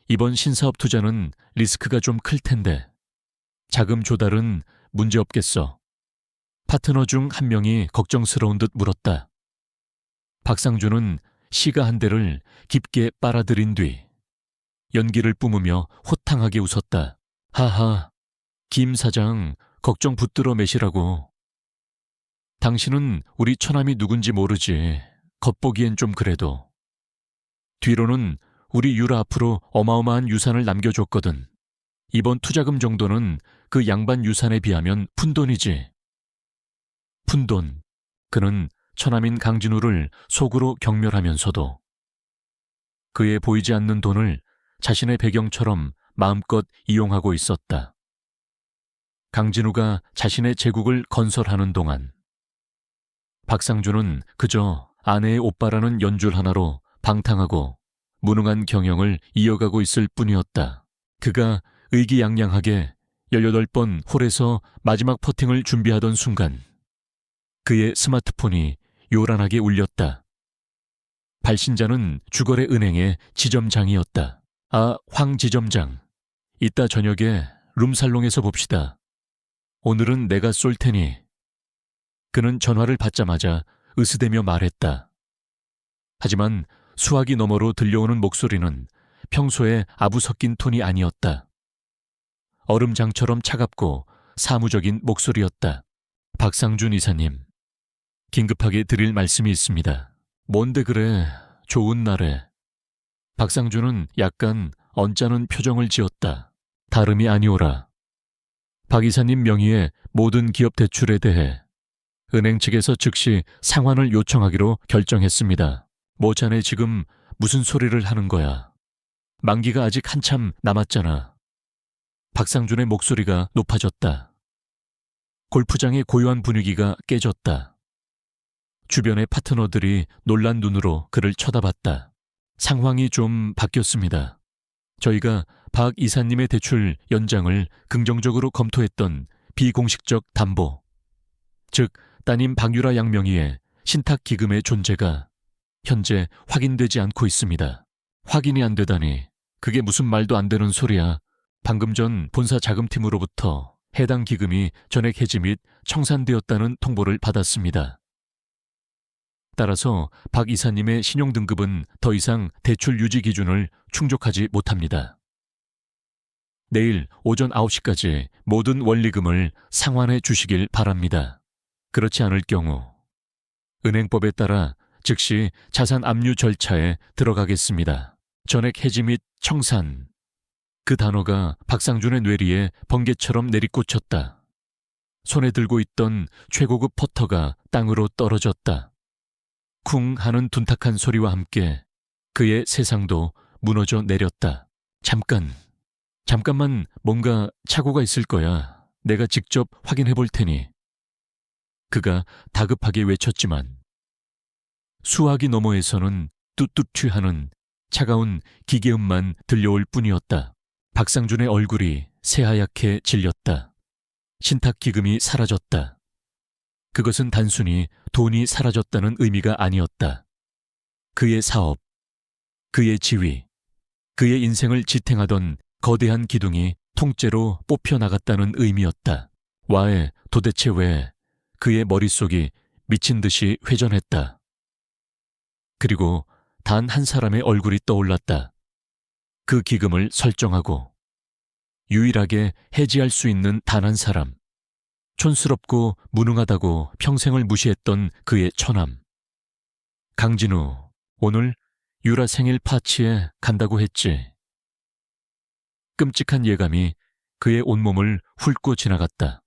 이번 신사업 투자는 리스크가 좀 클 텐데 자금 조달은 문제 없겠어. 파트너 중 한 명이 걱정스러운 듯 물었다. 박상준은 시가 한 대를 깊게 빨아들인 뒤 연기를 뿜으며 호탕하게 웃었다. 하하, 김 사장 걱정 붙들어 매시라고. 당신은 우리 처남이 누군지 모르지. 겉보기엔 좀 그래도. 뒤로는 우리 유라 앞으로 어마어마한 유산을 남겨줬거든. 이번 투자금 정도는 그 양반 유산에 비하면 푼돈이지. 푼돈. 그는 처남인 강진우를 속으로 경멸하면서도 그의 보이지 않는 돈을 자신의 배경처럼 마음껏 이용하고 있었다. 강진우가 자신의 제국을 건설하는 동안 박상준은 그저 아내의 오빠라는 연줄 하나로 방탕하고 무능한 경영을 이어가고 있을 뿐이었다. 그가 의기양양하게 18번 홀에서 마지막 퍼팅을 준비하던 순간 그의 스마트폰이 요란하게 울렸다. 발신자는 주거래 은행의 지점장이었다. 아, 황 지점장. 이따 저녁에 룸살롱에서 봅시다. 오늘은 내가 쏠 테니. 그는 전화를 받자마자 으스대며 말했다. 하지만 수화기 너머로 들려오는 목소리는 평소에 아부 섞인 톤이 아니었다. 얼음장처럼 차갑고 사무적인 목소리였다. 박상준 이사님, 긴급하게 드릴 말씀이 있습니다. 뭔데 그래, 좋은 날에. 박상준은 약간 언짢은 표정을 지었다. 다름이 아니오라. 박 이사님 명의의 모든 기업 대출에 대해 은행 측에서 즉시 상환을 요청하기로 결정했습니다. 뭐 자네 지금 무슨 소리를 하는 거야. 만기가 아직 한참 남았잖아. 박상준의 목소리가 높아졌다. 골프장의 고요한 분위기가 깨졌다. 주변의 파트너들이 놀란 눈으로 그를 쳐다봤다. 상황이 좀 바뀌었습니다. 저희가 박 이사님의 대출 연장을 긍정적으로 검토했던 비공식적 담보, 즉 따님 박유라 양 명의의 신탁기금의 존재가 현재 확인되지 않고 있습니다. 확인이 안 되다니 그게 무슨 말도 안 되는 소리야. 방금 전 본사 자금팀으로부터 해당 기금이 전액 해지 및 청산되었다는 통보를 받았습니다. 따라서 박 이사님의 신용등급은 더 이상 대출 유지 기준을 충족하지 못합니다. 내일 오전 9시까지 모든 원리금을 상환해 주시길 바랍니다. 그렇지 않을 경우 은행법에 따라 즉시 자산 압류 절차에 들어가겠습니다. 전액 해지 및 청산. 그 단어가 박상준의 뇌리에 번개처럼 내리꽂혔다. 손에 들고 있던 최고급 퍼터가 땅으로 떨어졌다. 쿵 하는 둔탁한 소리와 함께 그의 세상도 무너져 내렸다. 잠깐만 뭔가 착오가 있을 거야. 내가 직접 확인해 볼 테니. 그가 다급하게 외쳤지만 수화기 너머에서는 뚜뚜투 하는 차가운 기계음만 들려올 뿐이었다. 박상준의 얼굴이 새하얗게 질렸다. 신탁기금이 사라졌다. 그것은 단순히 돈이 사라졌다는 의미가 아니었다. 그의 사업, 그의 지위, 그의 인생을 지탱하던 거대한 기둥이 통째로 뽑혀나갔다는 의미였다. 와에 도대체 왜 그의 머릿속이 미친 듯이 회전했다. 그리고 단 한 사람의 얼굴이 떠올랐다. 그 기금을 설정하고 유일하게 해지할 수 있는 단 한 사람. 촌스럽고 무능하다고 평생을 무시했던 그의 처남. 강진우, 오늘 유라 생일 파티에 간다고 했지. 끔찍한 예감이 그의 온몸을 훑고 지나갔다.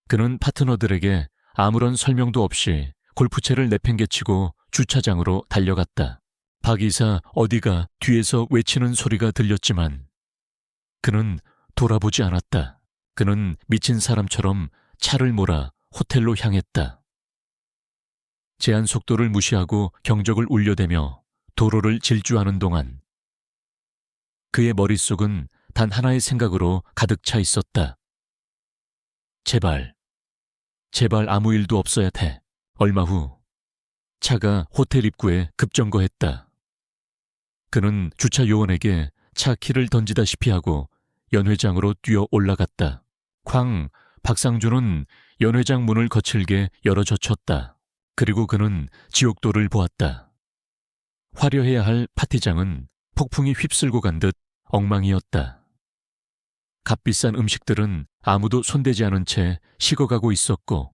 그는 파트너들에게 아무런 설명도 없이 골프채를 내팽개치고 주차장으로 달려갔다. 박 이사 어디가 뒤에서 외치는 소리가 들렸지만 그는 돌아보지 않았다. 그는 미친 사람처럼 차를 몰아 호텔로 향했다. 제한 속도를 무시하고 경적을 울려대며 도로를 질주하는 동안 그의 머릿속은 단 하나의 생각으로 가득 차 있었다. 제발 아무 일도 없어야 돼. 얼마 후 차가 호텔 입구에 급정거했다. 그는 주차 요원에게 차 키를 던지다시피 하고 연 회장으로 뛰어 올라갔다. 쾅! 박상준은 연 회장 문을 거칠게 열어젖혔다. 그리고 그는 지옥도를 보았다. 화려해야 할 파티장은 폭풍이 휩쓸고 간 듯 엉망이었다. 값비싼 음식들은 아무도 손대지 않은 채 식어가고 있었고,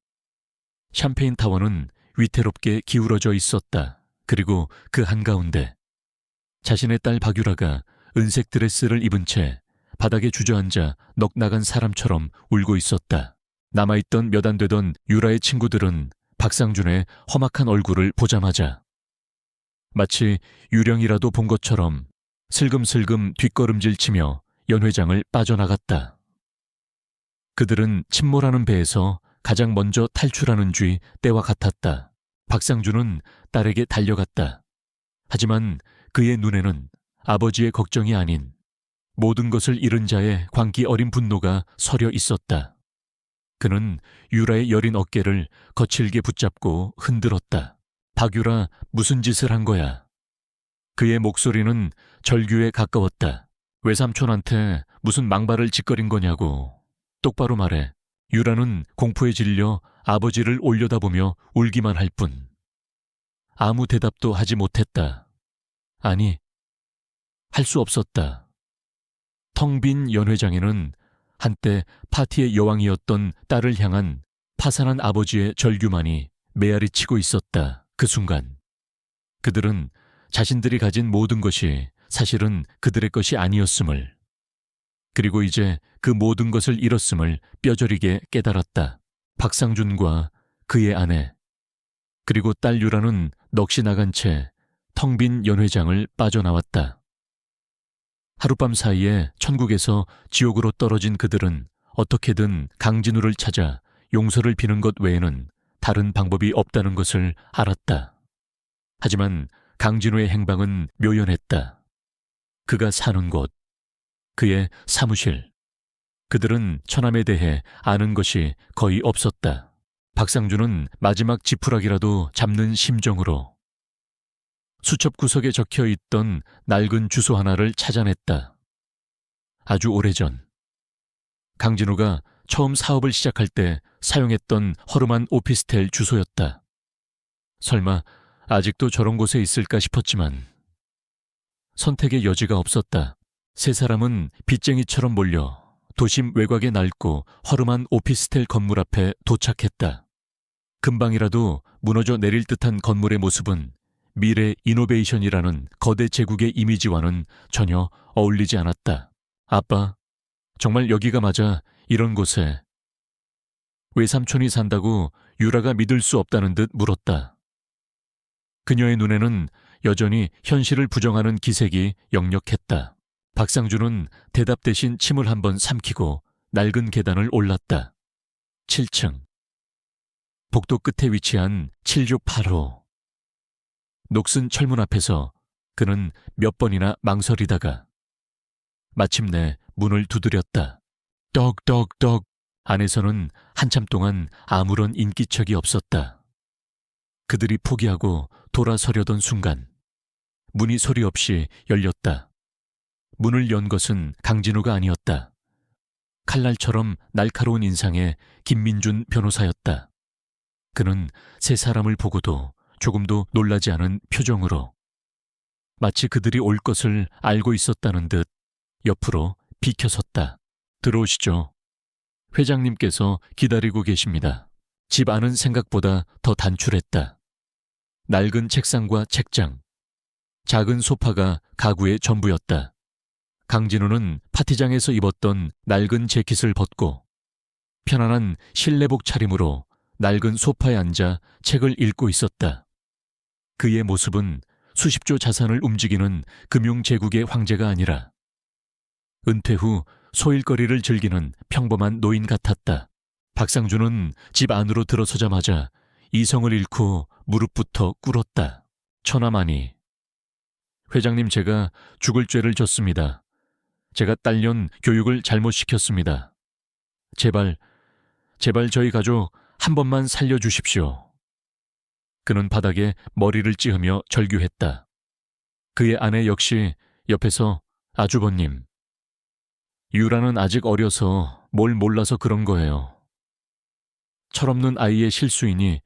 샴페인 타워는 위태롭게 기울어져 있었다. 그리고 그 한가운데 자신의 딸 박유라가 은색 드레스를 입은 채 바닥에 주저앉아 넋나간 사람처럼 울고 있었다. 남아있던 몇 안 되던 유라의 친구들은 박상준의 험악한 얼굴을 보자마자 마치 유령이라도 본 것처럼 슬금슬금 뒷걸음질 치며 연 회장을 빠져나갔다. 그들은 침몰하는 배에서 가장 먼저 탈출하는 쥐 때와 같았다. 박상준은 딸에게 달려갔다. 하지만 그의 눈에는 아버지의 걱정이 아닌 모든 것을 잃은 자의 광기 어린 분노가 서려 있었다. 그는 유라의 여린 어깨를 거칠게 붙잡고 흔들었다. 박유라, 무슨 짓을 한 거야? 그의 목소리는 절규에 가까웠다. 외삼촌한테 무슨 망발을 짓거린 거냐고. 똑바로 말해. 유라는 공포에 질려 아버지를 올려다보며 울기만 할 뿐. 아무 대답도 하지 못했다. 아니, 할 수 없었다. 텅 빈 연 회장에는 한때 파티의 여왕이었던 딸을 향한 파산한 아버지의 절규만이 메아리 치고 있었다. 그 순간 그들은 자신들이 가진 모든 것이 사실은 그들의 것이 아니었음을, 그리고 이제 그 모든 것을 잃었음을 뼈저리게 깨달았다. 박상준과 그의 아내, 그리고 딸 유라는 넋이 나간 채 텅 빈 연 회장을 빠져나왔다. 하룻밤 사이에 천국에서 지옥으로 떨어진 그들은 어떻게든 강진우를 찾아 용서를 비는 것 외에는 다른 방법이 없다는 것을 알았다. 하지만 강진우의 행방은 묘연했다. 그가 사는 곳, 그의 사무실, 그들은 처남에 대해 아는 것이 거의 없었다. 박상준은 마지막 지푸라기라도 잡는 심정으로 수첩 구석에 적혀 있던 낡은 주소 하나를 찾아냈다. 아주 오래전 강진우가 처음 사업을 시작할 때 사용했던 허름한 오피스텔 주소였다. 설마 아직도 저런 곳에 있을까 싶었지만 선택의 여지가 없었다. 세 사람은 빚쟁이처럼 몰려 도심 외곽의 낡고 허름한 오피스텔 건물 앞에 도착했다. 금방이라도 무너져 내릴 듯한 건물의 모습은 미래 이노베이션이라는 거대 제국의 이미지와는 전혀 어울리지 않았다. 아빠, 정말 여기가 맞아? 이런 곳에. 외삼촌이 산다고 유라가 믿을 수 없다는 듯 물었다. 그녀의 눈에는 여전히 현실을 부정하는 기색이 역력했다. 박상준은 대답 대신 침을 한번 삼키고 낡은 계단을 올랐다. 7층. 복도 끝에 위치한 768호. 녹슨 철문 앞에서 그는 몇 번이나 망설이다가 마침내 문을 두드렸다. 떡떡떡. 안에서는 한참 동안 아무런 인기척이 없었다. 그들이 포기하고 돌아서려던 순간 문이 소리 없이 열렸다. 문을 연 것은 강진우가 아니었다. 칼날처럼 날카로운 인상의 김민준 변호사였다. 그는 세 사람을 보고도 조금도 놀라지 않은 표정으로 마치 그들이 올 것을 알고 있었다는 듯 옆으로 비켜섰다. 들어오시죠. 회장님께서 기다리고 계십니다. 집 안은 생각보다 더 단출했다. 낡은 책상과 책장, 작은 소파가 가구의 전부였다. 강진우는 파티장에서 입었던 낡은 재킷을 벗고 편안한 실내복 차림으로 낡은 소파에 앉아 책을 읽고 있었다. 그의 모습은 수십조 자산을 움직이는 금융제국의 황제가 아니라 은퇴 후 소일거리를 즐기는 평범한 노인 같았다. 박상준은 집 안으로 들어서자마자 이성을 잃고 무릎부터 꿇었다. 처남아니, 회장님, 제가 죽을 죄를 졌습니다. 제가 딸년 교육을 잘못 시켰습니다. 제발 저희 가족 한 번만 살려주십시오. 그는 바닥에 머리를 찌으며 절규했다. 그의 아내 역시 옆에서 아주버님, 유라는 아직 어려서 뭘 몰라서 그런 거예요. 철없는 아이의 실수이니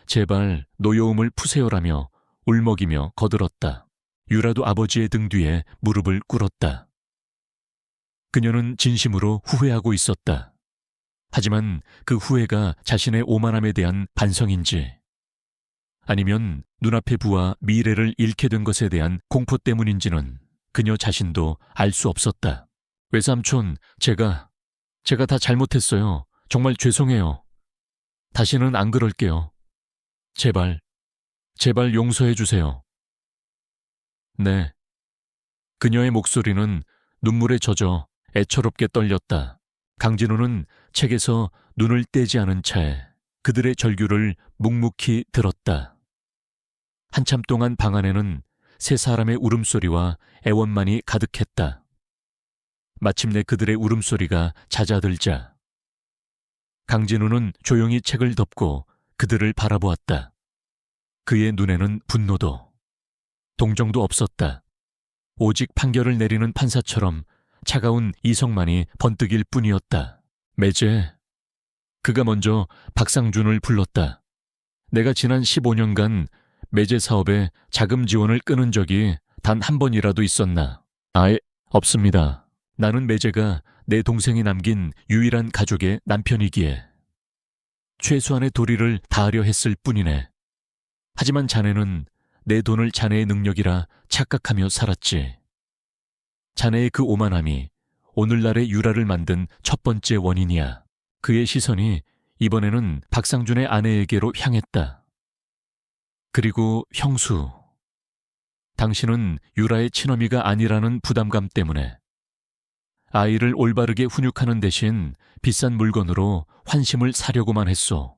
제발 노여움을 푸세요라며 울먹이며 거들었다. 유라도 아버지의 등 뒤에 무릎을 꿇었다. 그녀는 진심으로 후회하고 있었다. 하지만 그 후회가 자신의 오만함에 대한 반성인지 아니면 눈앞의 부와 미래를 잃게 된 것에 대한 공포 때문인지는 그녀 자신도 알 수 없었다. 외삼촌, 제가 다 잘못했어요. 정말 죄송해요. 다시는 안 그럴게요. 제발 용서해 주세요. 네. 그녀의 목소리는 눈물에 젖어 애처롭게 떨렸다. 강진우는 책에서 눈을 떼지 않은 채 그들의 절규를 묵묵히 들었다. 한참 동안 방 안에는 세 사람의 울음소리와 애원만이 가득했다. 마침내 그들의 울음소리가 잦아들자 강진우는 조용히 책을 덮고 그들을 바라보았다. 그의 눈에는 분노도, 동정도 없었다. 오직 판결을 내리는 판사처럼 차가운 이성만이 번뜩일 뿐이었다. 매제, 그가 먼저 박상준을 불렀다. 내가 지난 15년간 매제 사업에 자금 지원을 끊은 적이 단 한 번이라도 있었나? 아예 없습니다. 나는 매제가 내 동생이 남긴 유일한 가족의 남편이기에 최소한의 도리를 다하려 했을 뿐이네. 하지만 자네는 내 돈을 자네의 능력이라 착각하며 살았지. 자네의 그 오만함이 오늘날의 유라를 만든 첫 번째 원인이야. 그의 시선이 이번에는 박상준의 아내에게로 향했다. 그리고 형수, 당신은 유라의 친어미가 아니라는 부담감 때문에 아이를 올바르게 훈육하는 대신 비싼 물건으로 환심을 사려고만 했소.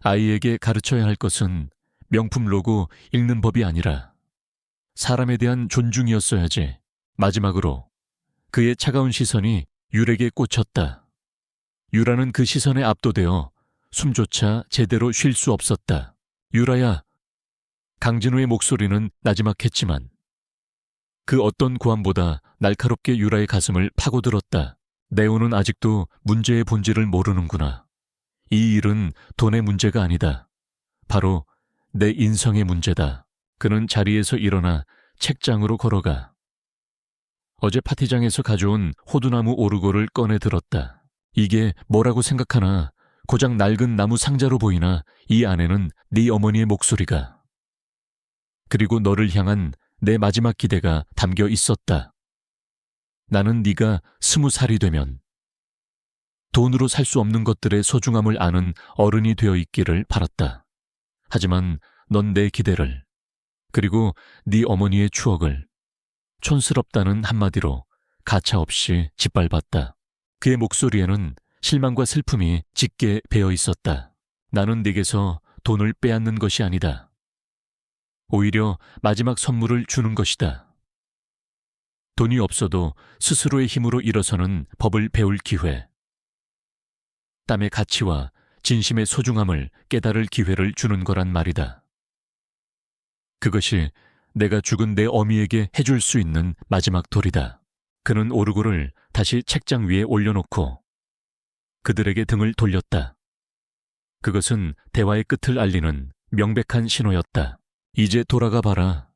아이에게 가르쳐야 할 것은 명품 로고 읽는 법이 아니라 사람에 대한 존중이었어야지. 마지막으로 그의 차가운 시선이 유라에게 꽂혔다. 유라는 그 시선에 압도되어 숨조차 제대로 쉴 수 없었다. 유라야, 강진우의 목소리는 나지막했지만 그 어떤 고함보다 날카롭게 유라의 가슴을 파고들었다. 네오는 아직도 문제의 본질을 모르는구나. 이 일은 돈의 문제가 아니다. 바로 내 인성의 문제다. 그는 자리에서 일어나 책장으로 걸어가 어제 파티장에서 가져온 호두나무 오르골을 꺼내 들었다. 이게 뭐라고 생각하나 고작 낡은 나무 상자로 보이나 이 안에는 네 어머니의 목소리가 그리고 너를 향한 내 마지막 기대가 담겨 있었다. 나는 네가 20살이 되면 돈으로 살 수 없는 것들의 소중함을 아는 어른이 되어 있기를 바랐다. 하지만 넌 내 기대를 그리고 네 어머니의 추억을 촌스럽다는 한마디로 가차없이 짓밟았다. 그의 목소리에는 실망과 슬픔이 짙게 배어 있었다. 나는 네게서 돈을 빼앗는 것이 아니다. 오히려 마지막 선물을 주는 것이다. 돈이 없어도 스스로의 힘으로 일어서는 법을 배울 기회. 땀의 가치와 진심의 소중함을 깨달을 기회를 주는 거란 말이다. 그것이 내가 죽은 내 어미에게 해줄 수 있는 마지막 도리다. 그는 오르골을 다시 책장 위에 올려놓고 그들에게 등을 돌렸다. 그것은 대화의 끝을 알리는 명백한 신호였다. 이제 돌아가 봐라.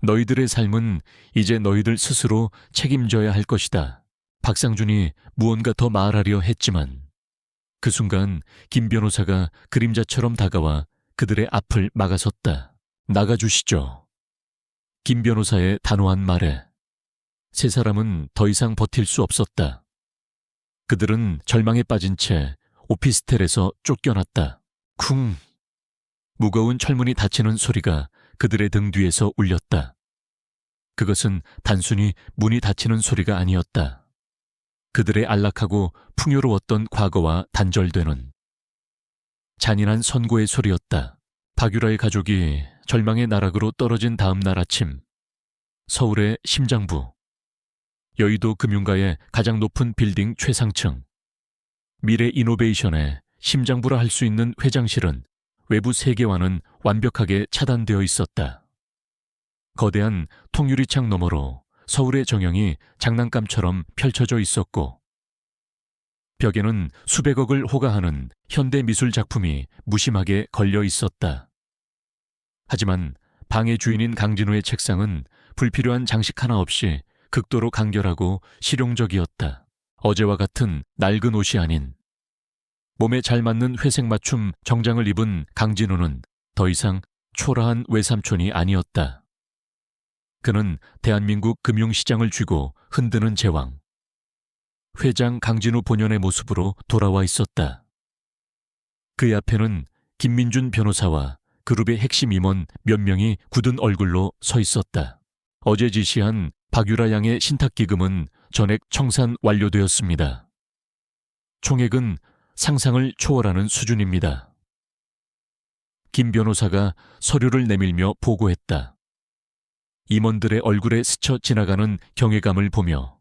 너희들의 삶은 이제 너희들 스스로 책임져야 할 것이다. 박상준이 무언가 더 말하려 했지만 그 순간 김 변호사가 그림자처럼 다가와 그들의 앞을 막아섰다. 나가주시죠. 김 변호사의 단호한 말에 세 사람은 더 이상 버틸 수 없었다. 그들은 절망에 빠진 채 오피스텔에서 쫓겨났다. 쿵! 무거운 철문이 닫히는 소리가 그들의 등 뒤에서 울렸다. 그것은 단순히 문이 닫히는 소리가 아니었다. 그들의 안락하고 풍요로웠던 과거와 단절되는 잔인한 선고의 소리였다. 박유라의 가족이 절망의 나락으로 떨어진 다음 날 아침, 서울의 심장부, 여의도 금융가의 가장 높은 빌딩 최상층, 미래 이노베이션의 심장부라 할 수 있는 회장실은 외부 세계와는 완벽하게 차단되어 있었다. 거대한 통유리창 너머로 서울의 정형이 장난감처럼 펼쳐져 있었고, 벽에는 수백억을 호가하는 현대 미술 작품이 무심하게 걸려 있었다. 하지만 방의 주인인 강진우의 책상은 불필요한 장식 하나 없이 극도로 간결하고 실용적이었다. 어제와 같은 낡은 옷이 아닌 몸에 잘 맞는 회색 맞춤 정장을 입은 강진우는 더 이상 초라한 외삼촌이 아니었다. 그는 대한민국 금융시장을 쥐고 흔드는 제왕, 회장 강진우 본연의 모습으로 돌아와 있었다. 그의 앞에는 김민준 변호사와 그룹의 핵심 임원 몇 명이 굳은 얼굴로 서 있었다. 어제 지시한 박유라 양의 신탁기금은 전액 청산 완료되었습니다. 총액은 상상을 초월하는 수준입니다. 김 변호사가 서류를 내밀며 보고했다. 임원들의 얼굴에 스쳐 지나가는 경외감을 보며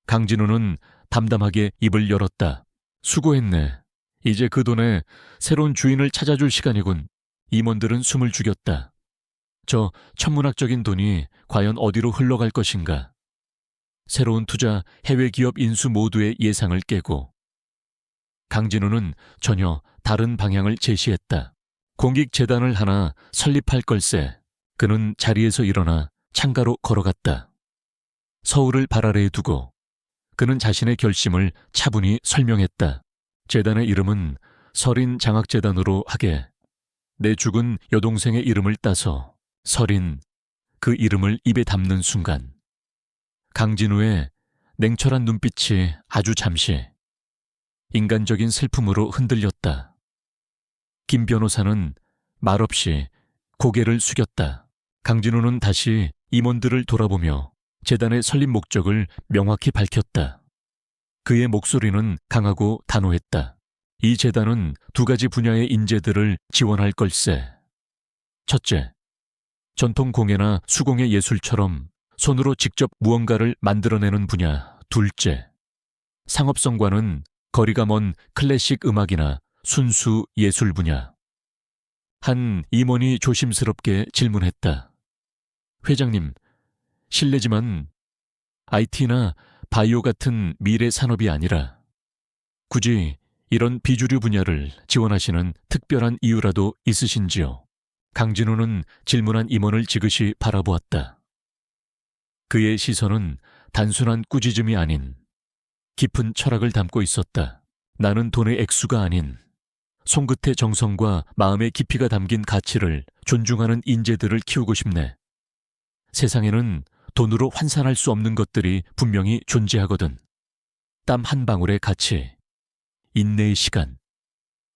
강진우는 담담하게 입을 열었다. 수고했네. 이제 그 돈에 새로운 주인을 찾아줄 시간이군. 임원들은 숨을 죽였다. 저 천문학적인 돈이 과연 어디로 흘러갈 것인가. 새로운 투자, 해외 기업 인수 모두의 예상을 깨고 강진우는 전혀 다른 방향을 제시했다. 공익재단을 하나 설립할 걸세. 그는 자리에서 일어나 창가로 걸어갔다. 서울을 발 아래에 두고 그는 자신의 결심을 차분히 설명했다. 재단의 이름은 설인장학재단으로 하게. 내 죽은 여동생의 이름을 따서 설인, 그 이름을 입에 담는 순간 강진우의 냉철한 눈빛이 아주 잠시 인간적인 슬픔으로 흔들렸다. 김 변호사는 말없이 고개를 숙였다. 강진우는 다시 임원들을 돌아보며 재단의 설립 목적을 명확히 밝혔다. 그의 목소리는 강하고 단호했다. 이 재단은 두 가지 분야의 인재들을 지원할 걸세. 첫째, 전통 공예나 수공예 예술처럼 손으로 직접 무언가를 만들어내는 분야. 둘째, 상업성과는 거리가 먼 클래식 음악이나 순수 예술 분야. 한 임원이 조심스럽게 질문했다. 회장님, 실례지만 IT나 바이오 같은 미래 산업이 아니라 굳이 이런 비주류 분야를 지원하시는 특별한 이유라도 있으신지요? 강진우는 질문한 임원을 지그시 바라보았다. 그의 시선은 단순한 꾸짖음이 아닌 깊은 철학을 담고 있었다. 나는 돈의 액수가 아닌 손끝의 정성과 마음의 깊이가 담긴 가치를 존중하는 인재들을 키우고 싶네. 세상에는 돈으로 환산할 수 없는 것들이 분명히 존재하거든. 땀 한 방울의 가치, 인내의 시간,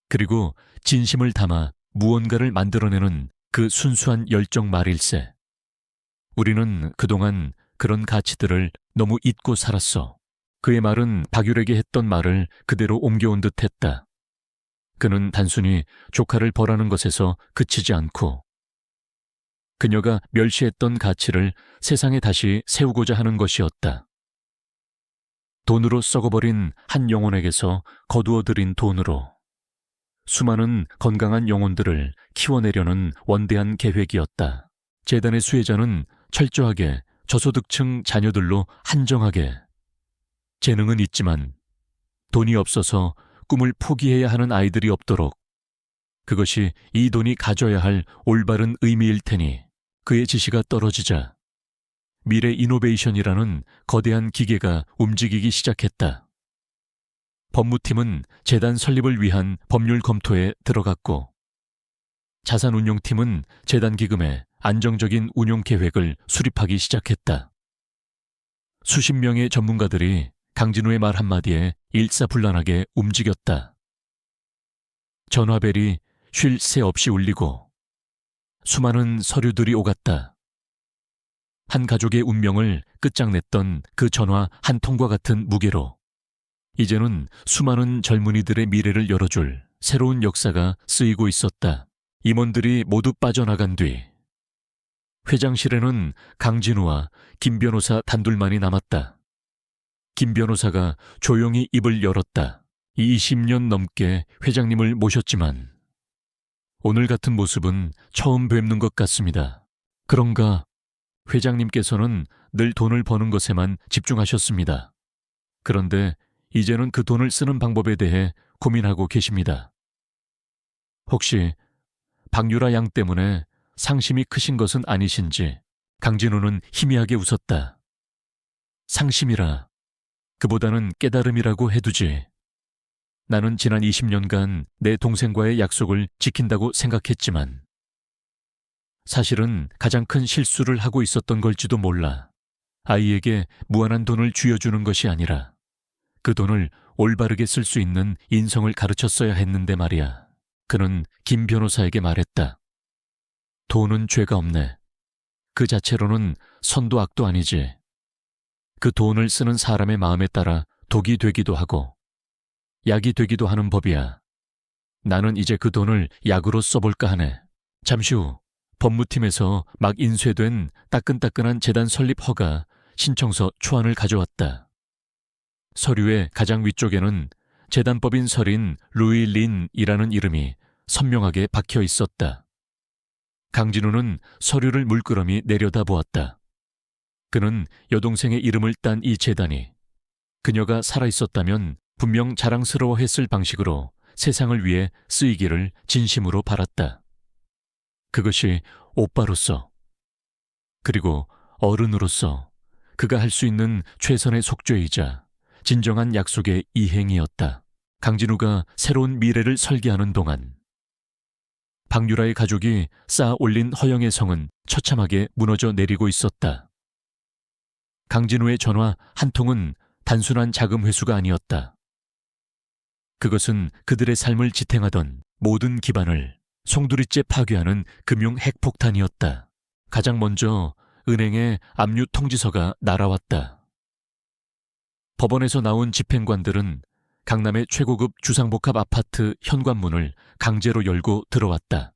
그리고 진심을 담아 무언가를 만들어내는 그 순수한 열정 말일세. 우리는 그동안 그런 가치들을 너무 잊고 살았어. 그의 말은 박율에게 했던 말을 그대로 옮겨온 듯 했다. 그는 단순히 조카를 벌하는 것에서 그치지 않고 그녀가 멸시했던 가치를 세상에 다시 세우고자 하는 것이었다. 돈으로 썩어버린 한 영혼에게서 거두어들인 돈으로 수많은 건강한 영혼들을 키워내려는 원대한 계획이었다. 재단의 수혜자는 철저하게 저소득층 자녀들로 한정하게. 재능은 있지만 돈이 없어서 꿈을 포기해야 하는 아이들이 없도록. 그것이 이 돈이 가져야 할 올바른 의미일 테니 그의 지시가 떨어지자 미래 이노베이션이라는 거대한 기계가 움직이기 시작했다. 법무팀은 재단 설립을 위한 법률 검토에 들어갔고 자산운용팀은 재단 기금의 안정적인 운용 계획을 수립하기 시작했다. 수십 명의 전문가들이 강진우의 말 한마디에 일사불란하게 움직였다. 전화벨이 쉴 새 없이 울리고 수많은 서류들이 오갔다. 한 가족의 운명을 끝장냈던 그 전화 한 통과 같은 무게로 이제는 수많은 젊은이들의 미래를 열어줄 새로운 역사가 쓰이고 있었다. 임원들이 모두 빠져나간 뒤 회장실에는 강진우와 김 변호사 단둘만이 남았다. 김 변호사가 조용히 입을 열었다. 20년 넘게 회장님을 모셨지만 오늘 같은 모습은 처음 뵙는 것 같습니다. 그런가 회장님께서는 늘 돈을 버는 것에만 집중하셨습니다. 그런데 이제는 그 돈을 쓰는 방법에 대해 고민하고 계십니다. 혹시 박유라 양 때문에 상심이 크신 것은 아니신지. 강진우는 희미하게 웃었다. 상심이라. 그보다는 깨달음이라고 해두지. 나는 지난 20년간 내 동생과의 약속을 지킨다고 생각했지만 사실은 가장 큰 실수를 하고 있었던 걸지도 몰라. 아이에게 무한한 돈을 쥐어주는 것이 아니라 그 돈을 올바르게 쓸 수 있는 인성을 가르쳤어야 했는데 말이야. 그는 김 변호사에게 말했다. 돈은 죄가 없네. 그 자체로는 선도 악도 아니지. 그 돈을 쓰는 사람의 마음에 따라 독이 되기도 하고 약이 되기도 하는 법이야. 나는 이제 그 돈을 약으로 써볼까 하네. 잠시 후 법무팀에서 막 인쇄된 따끈따끈한 재단 설립 허가 신청서 초안을 가져왔다. 서류의 가장 위쪽에는 재단법인 설인 루이 린이라는 이름이 선명하게 박혀 있었다. 강진우는 서류를 물끄러미 내려다보았다. 그는 여동생의 이름을 딴 이 재단이 그녀가 살아있었다면 분명 자랑스러워했을 방식으로 세상을 위해 쓰이기를 진심으로 바랐다. 그것이 오빠로서 그리고 어른으로서 그가 할 수 있는 최선의 속죄이자 진정한 약속의 이행이었다. 강진우가 새로운 미래를 설계하는 동안 박유라의 가족이 쌓아 올린 허영의 성은 처참하게 무너져 내리고 있었다. 강진우의 전화 한 통은 단순한 자금 회수가 아니었다. 그것은 그들의 삶을 지탱하던 모든 기반을 송두리째 파괴하는 금융 핵폭탄이었다. 가장 먼저 은행의 압류 통지서가 날아왔다. 법원에서 나온 집행관들은 강남의 최고급 주상복합 아파트 현관문을 강제로 열고 들어왔다.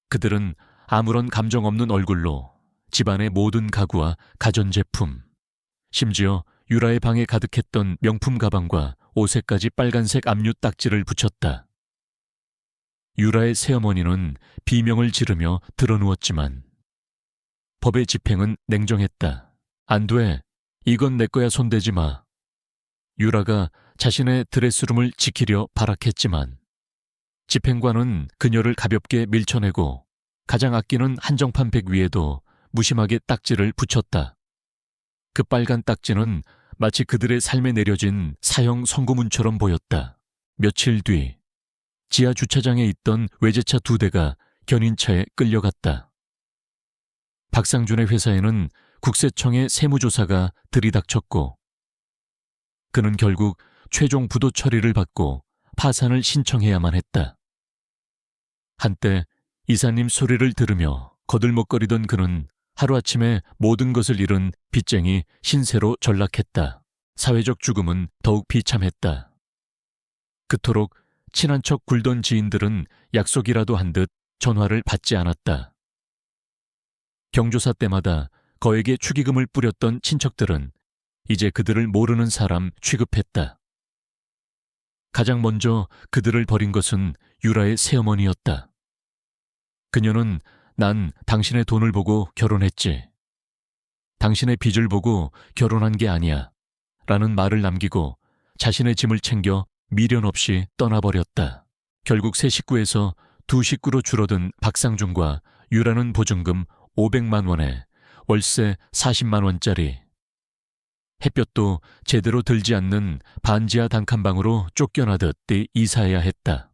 그들은 아무런 감정 없는 얼굴로 집안의 모든 가구와 가전제품, 심지어 유라의 방에 가득했던 명품 가방과 옷에까지 빨간색 압류 딱지를 붙였다. 유라의 새어머니는 비명을 지르며 드러누웠지만 법의 집행은 냉정했다. 안 돼. 이건 내 거야. 손대지 마. 유라가 자신의 드레스룸을 지키려 발악했지만 집행관은 그녀를 가볍게 밀쳐내고 가장 아끼는 한정판 백 위에도 무심하게 딱지를 붙였다. 그 빨간 딱지는 마치 그들의 삶에 내려진 사형 선고문처럼 보였다. 며칠 뒤 지하 주차장에 있던 외제차 2대가 견인차에 끌려갔다. 박상준의 회사에는 국세청의 세무조사가 들이닥쳤고 그는 결국 최종 부도 처리를 받고 파산을 신청해야만 했다. 한때 이사님 소리를 들으며 거들먹거리던 그는 하루아침에 모든 것을 잃은 빚쟁이 신세로 전락했다. 사회적 죽음은 더욱 비참했다. 그토록 친한 척 굴던 지인들은 약속이라도 한 듯 전화를 받지 않았다. 경조사 때마다 거액의 축의금을 뿌렸던 친척들은 이제 그들을 모르는 사람 취급했다. 가장 먼저 그들을 버린 것은 유라의 새어머니였다. 그녀는 난 당신의 돈을 보고 결혼했지. 당신의 빚을 보고 결혼한 게 아니야. 라는 말을 남기고 자신의 짐을 챙겨 미련 없이 떠나버렸다. 결국 세 식구에서 두 식구로 줄어든 박상준과 유라는 보증금 500만 원에 월세 40만 원짜리. 햇볕도 제대로 들지 않는 반지하 단칸방으로 쫓겨나듯 이사해야 했다.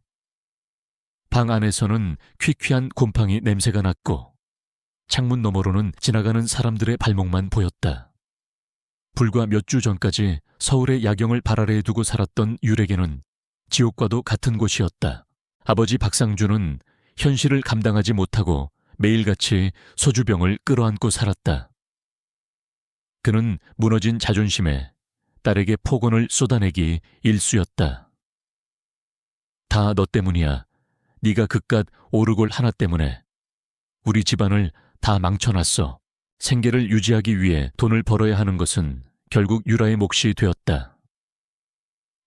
방 안에서는 퀴퀴한 곰팡이 냄새가 났고 창문 너머로는 지나가는 사람들의 발목만 보였다. 불과 몇 주 전까지 서울의 야경을 발 아래에 두고 살았던 유에게는 지옥과도 같은 곳이었다. 아버지 박상준은 현실을 감당하지 못하고 매일같이 소주병을 끌어안고 살았다. 그는 무너진 자존심에 딸에게 폭언을 쏟아내기 일쑤였다. 다 너 때문이야. 네가 그깟 오르골 하나 때문에 우리 집안을 다 망쳐놨어. 생계를 유지하기 위해 돈을 벌어야 하는 것은 결국 유라의 몫이 되었다.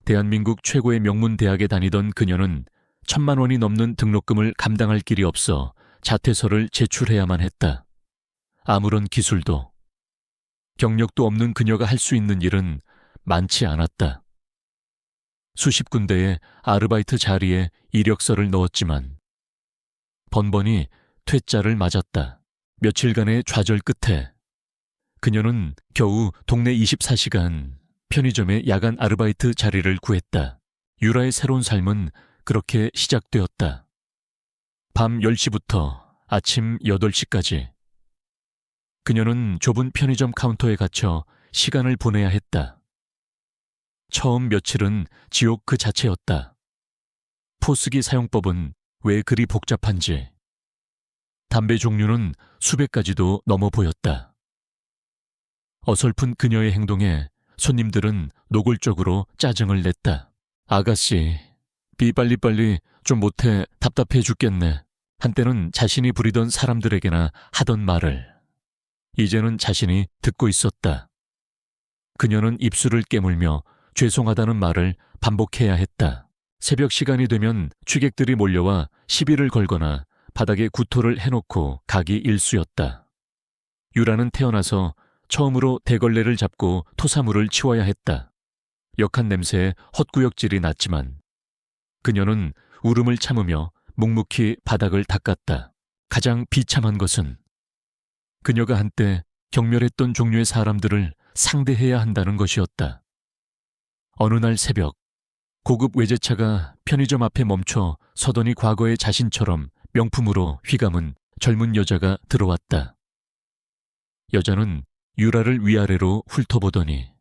대한민국 최고의 명문 대학에 다니던 그녀는 1,000만 원이 넘는 등록금을 감당할 길이 없어 자퇴서를 제출해야만 했다. 아무런 기술도, 경력도 없는 그녀가 할 수 있는 일은 많지 않았다. 수십 군데의 아르바이트 자리에 이력서를 넣었지만 번번이 퇴짜를 맞았다. 며칠간의 좌절 끝에 그녀는 겨우 동네 24시간 편의점의 야간 아르바이트 자리를 구했다. 유라의 새로운 삶은 그렇게 시작되었다. 밤 10시부터 아침 8시까지 그녀는 좁은 편의점 카운터에 갇혀 시간을 보내야 했다. 처음 며칠은 지옥 그 자체였다. 포스기 사용법은 왜 그리 복잡한지, 담배 종류는 수백 가지도 넘어 보였다. 어설픈 그녀의 행동에 손님들은 노골적으로 짜증을 냈다. 아가씨, 비 빨리빨리 좀 못해 답답해 죽겠네. 한때는 자신이 부리던 사람들에게나 하던 말을 이제는 자신이 듣고 있었다. 그녀는 입술을 깨물며 죄송하다는 말을 반복해야 했다. 새벽 시간이 되면 취객들이 몰려와 시비를 걸거나 바닥에 구토를 해놓고 가기 일쑤였다. 유라는 태어나서 처음으로 대걸레를 잡고 토사물을 치워야 했다. 역한 냄새에 헛구역질이 났지만 그녀는 울음을 참으며 묵묵히 바닥을 닦았다. 가장 비참한 것은 그녀가 한때 경멸했던 종류의 사람들을 상대해야 한다는 것이었다. 어느 날 새벽, 고급 외제차가 편의점 앞에 멈춰 서더니 과거의 자신처럼 명품으로 휘감은 젊은 여자가 들어왔다. 여자는 유라를 위아래로 훑어보더니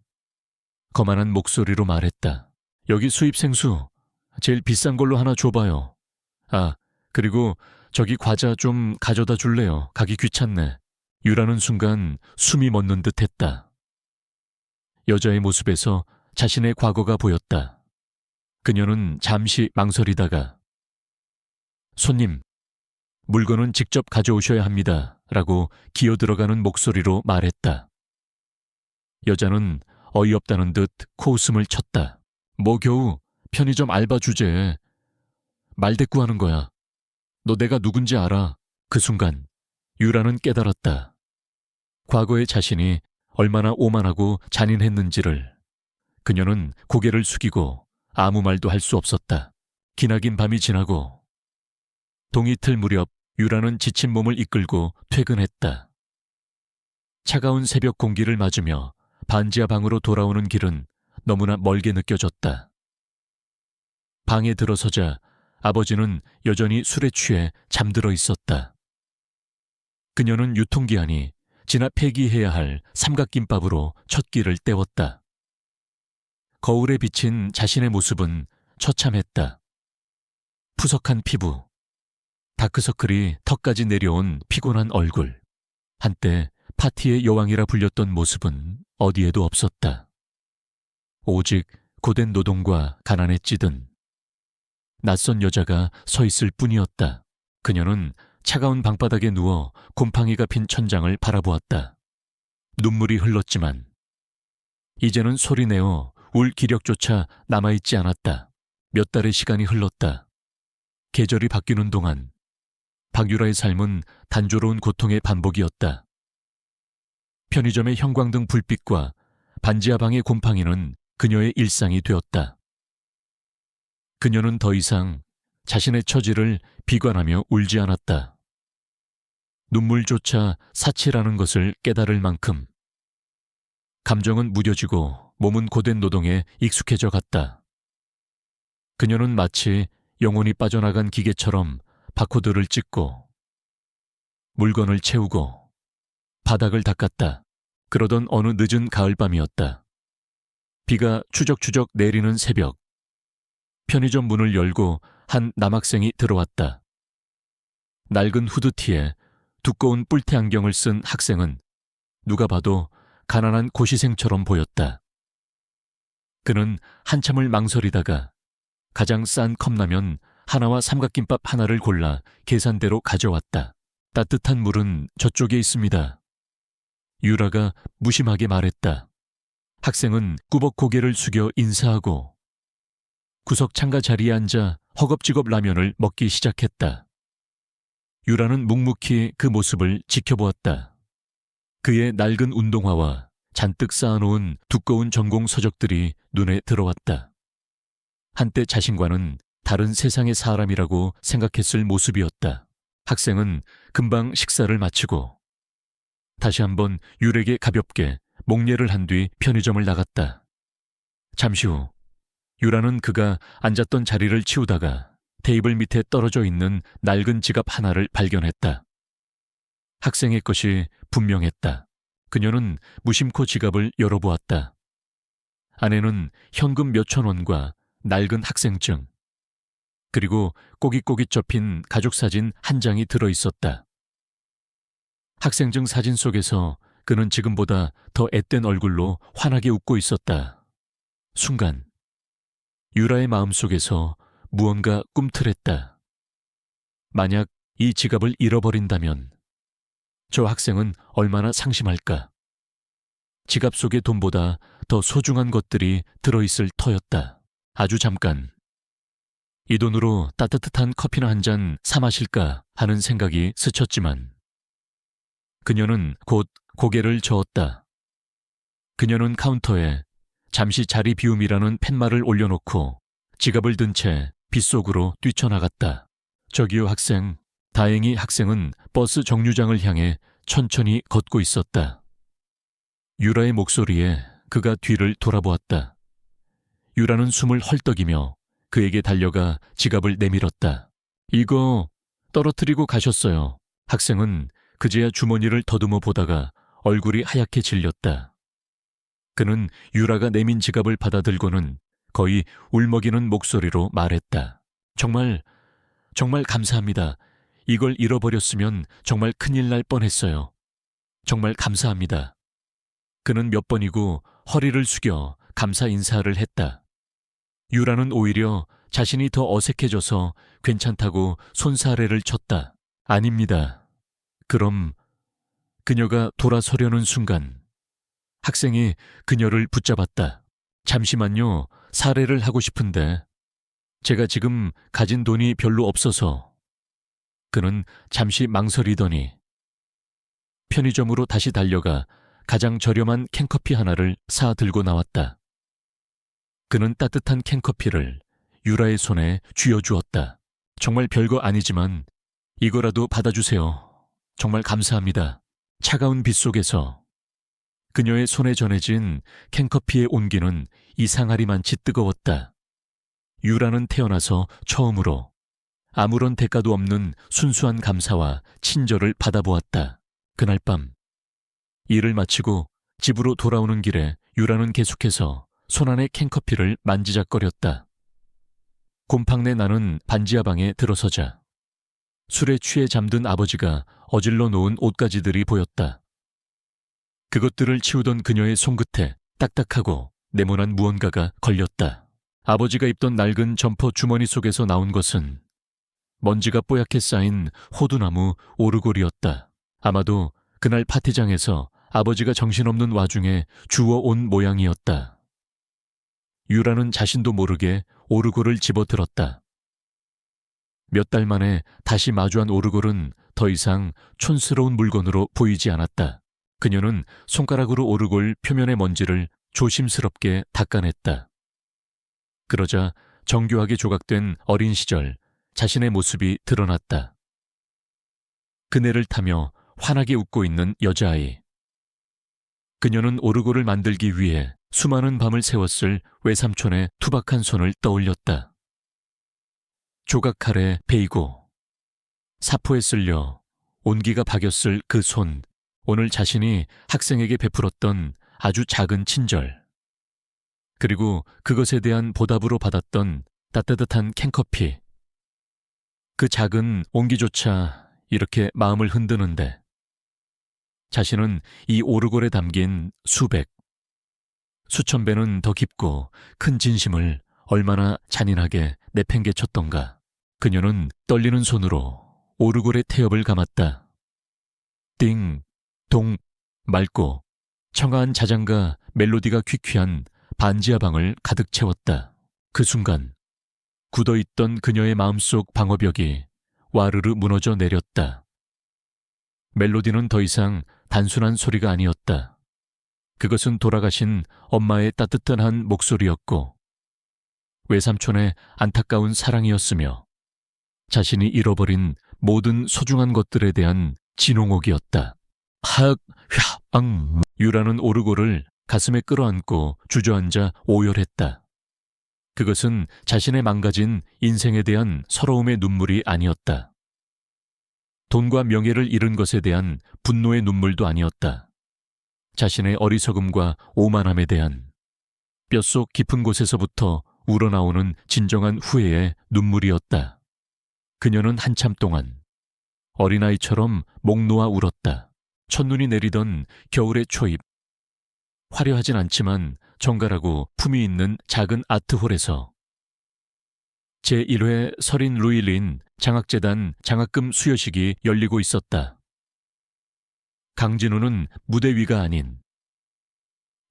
거만한 목소리로 말했다. 여기 수입 생수, 제일 비싼 걸로 하나 줘봐요. 아, 그리고 저기 과자 좀 가져다 줄래요? 가기 귀찮네. 유라는 순간 숨이 멎는 듯 했다. 여자의 모습에서 자신의 과거가 보였다. 그녀는 잠시 망설이다가 손님, 물건은 직접 가져오셔야 합니다. 라고 기어들어가는 목소리로 말했다. 여자는 어이없다는 듯 코웃음을 쳤다. 뭐 겨우 편의점 알바 주제에 말대꾸하는 거야. 너 내가 누군지 알아. 그 순간 유라는 깨달았다. 과거의 자신이 얼마나 오만하고 잔인했는지를. 그녀는 고개를 숙이고 아무 말도 할 수 없었다. 기나긴 밤이 지나고 동이틀 무렵 유라는 지친 몸을 이끌고 퇴근했다. 차가운 새벽 공기를 맞으며 반지하 방으로 돌아오는 길은 너무나 멀게 느껴졌다. 방에 들어서자 아버지는 여전히 술에 취해 잠들어 있었다. 그녀는 유통기한이 지나 폐기해야 할 삼각김밥으로 첫 끼를 때웠다. 거울에 비친 자신의 모습은 처참했다. 푸석한 피부, 다크서클이 턱까지 내려온 피곤한 얼굴, 한때 파티의 여왕이라 불렸던 모습은 어디에도 없었다. 오직 고된 노동과 가난에 찌든 낯선 여자가 서 있을 뿐이었다. 그녀는 차가운 방바닥에 누워 곰팡이가 핀 천장을 바라보았다. 눈물이 흘렀지만 이제는 소리내어 울 기력조차 남아있지 않았다. 몇 달의 시간이 흘렀다. 계절이 바뀌는 동안 박유라의 삶은 단조로운 고통의 반복이었다. 편의점의 형광등 불빛과 반지하 방의 곰팡이는 그녀의 일상이 되었다. 그녀는 더 이상 자신의 처지를 비관하며 울지 않았다. 눈물조차 사치라는 것을 깨달을 만큼 감정은 무뎌지고 몸은 고된 노동에 익숙해져 갔다. 그녀는 마치 영혼이 빠져나간 기계처럼 바코드를 찍고 물건을 채우고 바닥을 닦았다. 그러던 어느 늦은 가을밤이었다. 비가 추적추적 내리는 새벽, 편의점 문을 열고 한 남학생이 들어왔다. 낡은 후드티에 두꺼운 뿔테 안경을 쓴 학생은 누가 봐도 가난한 고시생처럼 보였다. 그는 한참을 망설이다가 가장 싼 컵라면 하나와 삼각김밥 하나를 골라 계산대로 가져왔다. 따뜻한 물은 저쪽에 있습니다. 유라가 무심하게 말했다. 학생은 꾸벅 고개를 숙여 인사하고 구석 창가 자리에 앉아 허겁지겁 라면을 먹기 시작했다. 유라는 묵묵히 그 모습을 지켜보았다. 그의 낡은 운동화와 잔뜩 쌓아놓은 두꺼운 전공 서적들이 눈에 들어왔다. 한때 자신과는 다른 세상의 사람이라고 생각했을 모습이었다. 학생은 금방 식사를 마치고 다시 한번 유에게 가볍게 목례를 한 뒤 편의점을 나갔다. 잠시 후 유라는 그가 앉았던 자리를 치우다가 테이블 밑에 떨어져 있는 낡은 지갑 하나를 발견했다. 학생의 것이 분명했다. 그녀는 무심코 지갑을 열어보았다. 안에는 현금 몇천 원과 낡은 학생증, 그리고 꼬깃꼬깃 접힌 가족사진 한 장이 들어있었다. 학생증 사진 속에서 그는 지금보다 더 앳된 얼굴로 환하게 웃고 있었다. 순간 유라의 마음속에서 무언가 꿈틀했다. 만약 이 지갑을 잃어버린다면 저 학생은 얼마나 상심할까. 지갑 속의 돈보다 더 소중한 것들이 들어있을 터였다. 아주 잠깐 이 돈으로 따뜻한 커피나 한 잔 사 마실까 하는 생각이 스쳤지만 그녀는 곧 고개를 저었다. 그녀는 카운터에 잠시 자리 비움이라는 팻말을 올려놓고 지갑을 든 채 빗속으로 뛰쳐나갔다. 저기요 학생. 다행히 학생은 버스 정류장을 향해 천천히 걷고 있었다. 유라의 목소리에 그가 뒤를 돌아보았다. 유라는 숨을 헐떡이며 그에게 달려가 지갑을 내밀었다. 이거 떨어뜨리고 가셨어요. 학생은 그제야 주머니를 더듬어 보다가 얼굴이 하얗게 질렸다. 그는 유라가 내민 지갑을 받아들고는 거의 울먹이는 목소리로 말했다. 정말 감사합니다. 이걸 잃어버렸으면 정말 큰일 날 뻔했어요. 정말 감사합니다. 그는 몇 번이고 허리를 숙여 감사 인사를 했다. 유라는 오히려 자신이 더 어색해져서 괜찮다고 손사래를 쳤다. 아닙니다. 그럼 그녀가 돌아서려는 순간 학생이 그녀를 붙잡았다. 잠시만요. 사례를 하고 싶은데 제가 지금 가진 돈이 별로 없어서. 그는 잠시 망설이더니 편의점으로 다시 달려가 가장 저렴한 캔커피 하나를 사 들고 나왔다. 그는 따뜻한 캔커피를 유라의 손에 쥐어주었다. 정말 별거 아니지만 이거라도 받아주세요. 정말 감사합니다. 차가운 빛 속에서 그녀의 손에 전해진 캔커피의 온기는 이상하리만치 뜨거웠다. 유라는 태어나서 처음으로 아무런 대가도 없는 순수한 감사와 친절을 받아보았다. 그날 밤 일을 마치고 집으로 돌아오는 길에 유라는 계속해서 손안의 캔커피를 만지작거렸다. 곰팡내 나는 반지하 방에 들어서자 술에 취해 잠든 아버지가 어질러 놓은 옷가지들이 보였다. 그것들을 치우던 그녀의 손끝에 딱딱하고 네모난 무언가가 걸렸다. 아버지가 입던 낡은 점퍼 주머니 속에서 나온 것은 먼지가 뽀얗게 쌓인 호두나무 오르골이었다. 아마도 그날 파티장에서 아버지가 정신없는 와중에 주워온 모양이었다. 유라는 자신도 모르게 오르골을 집어들었다. 몇 달 만에 다시 마주한 오르골은 더 이상 촌스러운 물건으로 보이지 않았다. 그녀는 손가락으로 오르골 표면의 먼지를 조심스럽게 닦아냈다. 그러자 정교하게 조각된 어린 시절 자신의 모습이 드러났다. 그네를 타며 환하게 웃고 있는 여자아이. 그녀는 오르골을 만들기 위해 수많은 밤을 새웠을 외삼촌의 투박한 손을 떠올렸다. 조각칼에 베이고 사포에 쓸려 온기가 박였을 그 손, 오늘 자신이 학생에게 베풀었던 아주 작은 친절, 그리고 그것에 대한 보답으로 받았던 따뜻한 캔커피. 그 작은 온기조차 이렇게 마음을 흔드는데 자신은 이 오르골에 담긴 수천 배는 더 깊고 큰 진심을 얼마나 잔인하게 내팽개쳤던가. 그녀는 떨리는 손으로 오르골의 태엽을 감았다. 띵, 동, 맑고 청아한 자장가 멜로디가 퀴퀴한 반지하 방을 가득 채웠다. 그 순간 굳어있던 그녀의 마음속 방어벽이 와르르 무너져 내렸다. 멜로디는 더 이상 단순한 소리가 아니었다. 그것은 돌아가신 엄마의 따뜻한 목소리였고 외삼촌의 안타까운 사랑이었으며 자신이 잃어버린 모든 소중한 것들에 대한 진홍옥이었다. 유라는 오르골을 가슴에 끌어안고 주저앉아 오열했다. 그것은 자신의 망가진 인생에 대한 서러움의 눈물이 아니었다. 돈과 명예를 잃은 것에 대한 분노의 눈물도 아니었다. 자신의 어리석음과 오만함에 대한 뼛속 깊은 곳에서부터 우러나오는 진정한 후회의 눈물이었다. 그녀는 한참 동안 어린아이처럼 목 놓아 울었다. 첫눈이 내리던 겨울의 초입, 화려하진 않지만 정갈하고 품위 있는 작은 아트홀에서 제1회 서린 루일린 장학재단 장학금 수여식이 열리고 있었다. 강진우는 무대 위가 아닌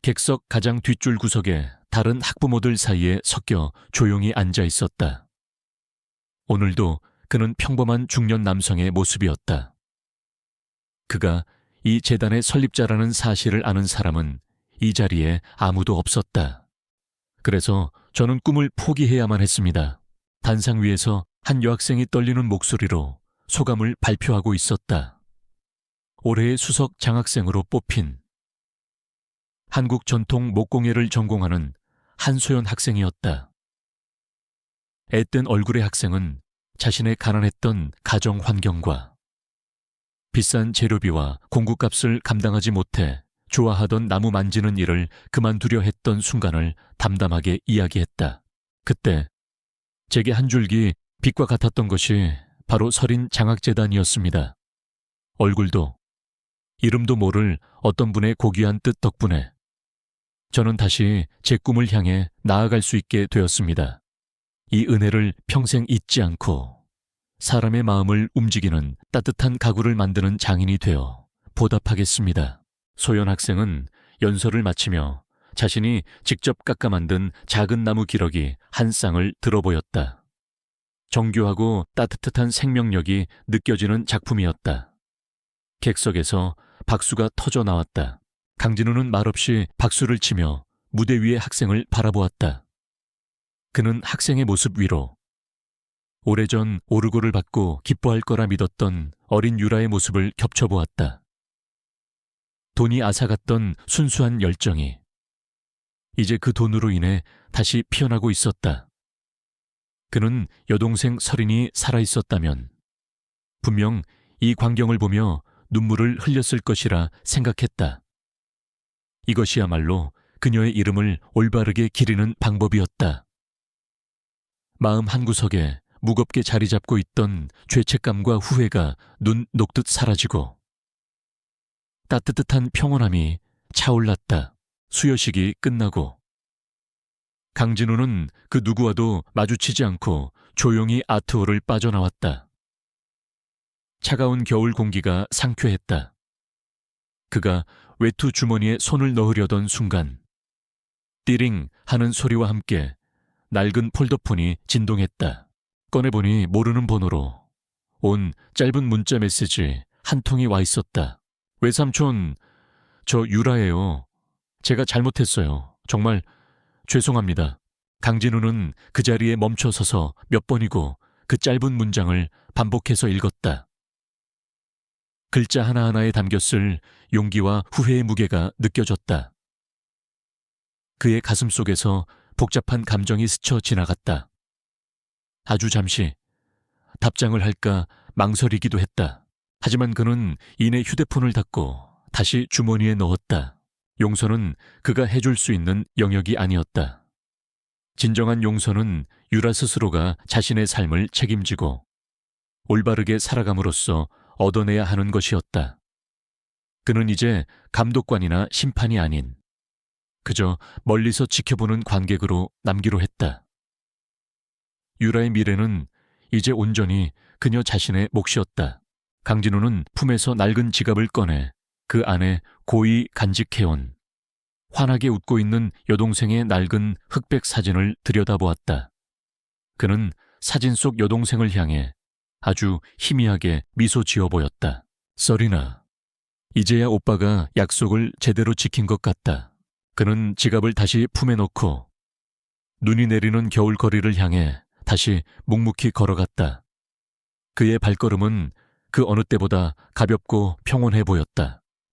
객석 가장 뒷줄 구석에 다른 학부모들 사이에 섞여 조용히 앉아 있었다. 오늘도 그는 평범한 중년 남성의 모습이었다. 그가 이 재단의 설립자라는 사실을 아는 사람은 이 자리에 아무도 없었다. 그래서 저는 꿈을 포기해야만 했습니다. 단상 위에서 한 여학생이 떨리는 목소리로 소감을 발표하고 있었다. 올해의 수석 장학생으로 뽑힌 한국 전통 목공예를 전공하는 한소연 학생이었다. 앳된 얼굴의 학생은 자신의 가난했던 가정 환경과 비싼 재료비와 공구값을 감당하지 못해 좋아하던 나무 만지는 일을 그만두려 했던 순간을 담담하게 이야기했다. 그때 제게 한 줄기 빛과 같았던 것이 바로 서린 장학재단이었습니다. 얼굴도 이름도 모를 어떤 분의 고귀한 뜻 덕분에 저는 다시 제 꿈을 향해 나아갈 수 있게 되었습니다. 이 은혜를 평생 잊지 않고 사람의 마음을 움직이는 따뜻한 가구를 만드는 장인이 되어 보답하겠습니다. 소연 학생은 연설을 마치며 자신이 직접 깎아 만든 작은 나무 기러기 한 쌍을 들어보였다. 정교하고 따뜻한 생명력이 느껴지는 작품이었다. 객석에서 박수가 터져 나왔다. 강진우는 말없이 박수를 치며 무대 위의 학생을 바라보았다. 그는 학생의 모습 위로 오래전 오르골을 받고 기뻐할 거라 믿었던 어린 유라의 모습을 겹쳐보았다. 돈이 앗아갔던 순수한 열정이 이제 그 돈으로 인해 다시 피어나고 있었다. 그는 여동생 서린이 살아있었다면 분명 이 광경을 보며 눈물을 흘렸을 것이라 생각했다. 이것이야말로 그녀의 이름을 올바르게 기리는 방법이었다. 마음 한구석에 무겁게 자리 잡고 있던 죄책감과 후회가 눈 녹듯 사라지고 따뜻한 평온함이 차올랐다. 수여식이 끝나고 강진우는 그 누구와도 마주치지 않고 조용히 아트홀을 빠져나왔다. 차가운 겨울 공기가 상쾌했다. 그가 외투 주머니에 손을 넣으려던 순간 띠링 하는 소리와 함께 낡은 폴더폰이 진동했다. 꺼내보니 모르는 번호로 온 짧은 문자 메시지 한 통이 와 있었다. 외삼촌, 저 유라예요. 제가 잘못했어요. 정말 죄송합니다. 강진우는 그 자리에 멈춰 서서 몇 번이고 그 짧은 문장을 반복해서 읽었다. 글자 하나하나에 담겼을 용기와 후회의 무게가 느껴졌다. 그의 가슴 속에서 복잡한 감정이 스쳐 지나갔다. 아주 잠시 답장을 할까 망설이기도 했다. 하지만 그는 이내 휴대폰을 닫고 다시 주머니에 넣었다. 용서는 그가 해줄 수 있는 영역이 아니었다. 진정한 용서는 유라 스스로가 자신의 삶을 책임지고 올바르게 살아감으로써 얻어내야 하는 것이었다. 그는 이제 감독관이나 심판이 아닌 그저 멀리서 지켜보는 관객으로 남기로 했다. 유라의 미래는 이제 온전히 그녀 자신의 몫이었다. 강진우는 품에서 낡은 지갑을 꺼내 그 안에 고이 간직해온 환하게 웃고 있는 여동생의 낡은 흑백 사진을 들여다보았다. 그는 사진 속 여동생을 향해 아주 희미하게 미소 지어 보였다. 썰이나, 이제야 오빠가 약속을 제대로 지킨 것 같다. 그는 지갑을 다시 품에 넣고 눈이 내리는 겨울거리를 향해 다시 묵묵히 걸어갔다. 그의 발걸음은 그 어느 때보다 가볍고 평온해 보였다.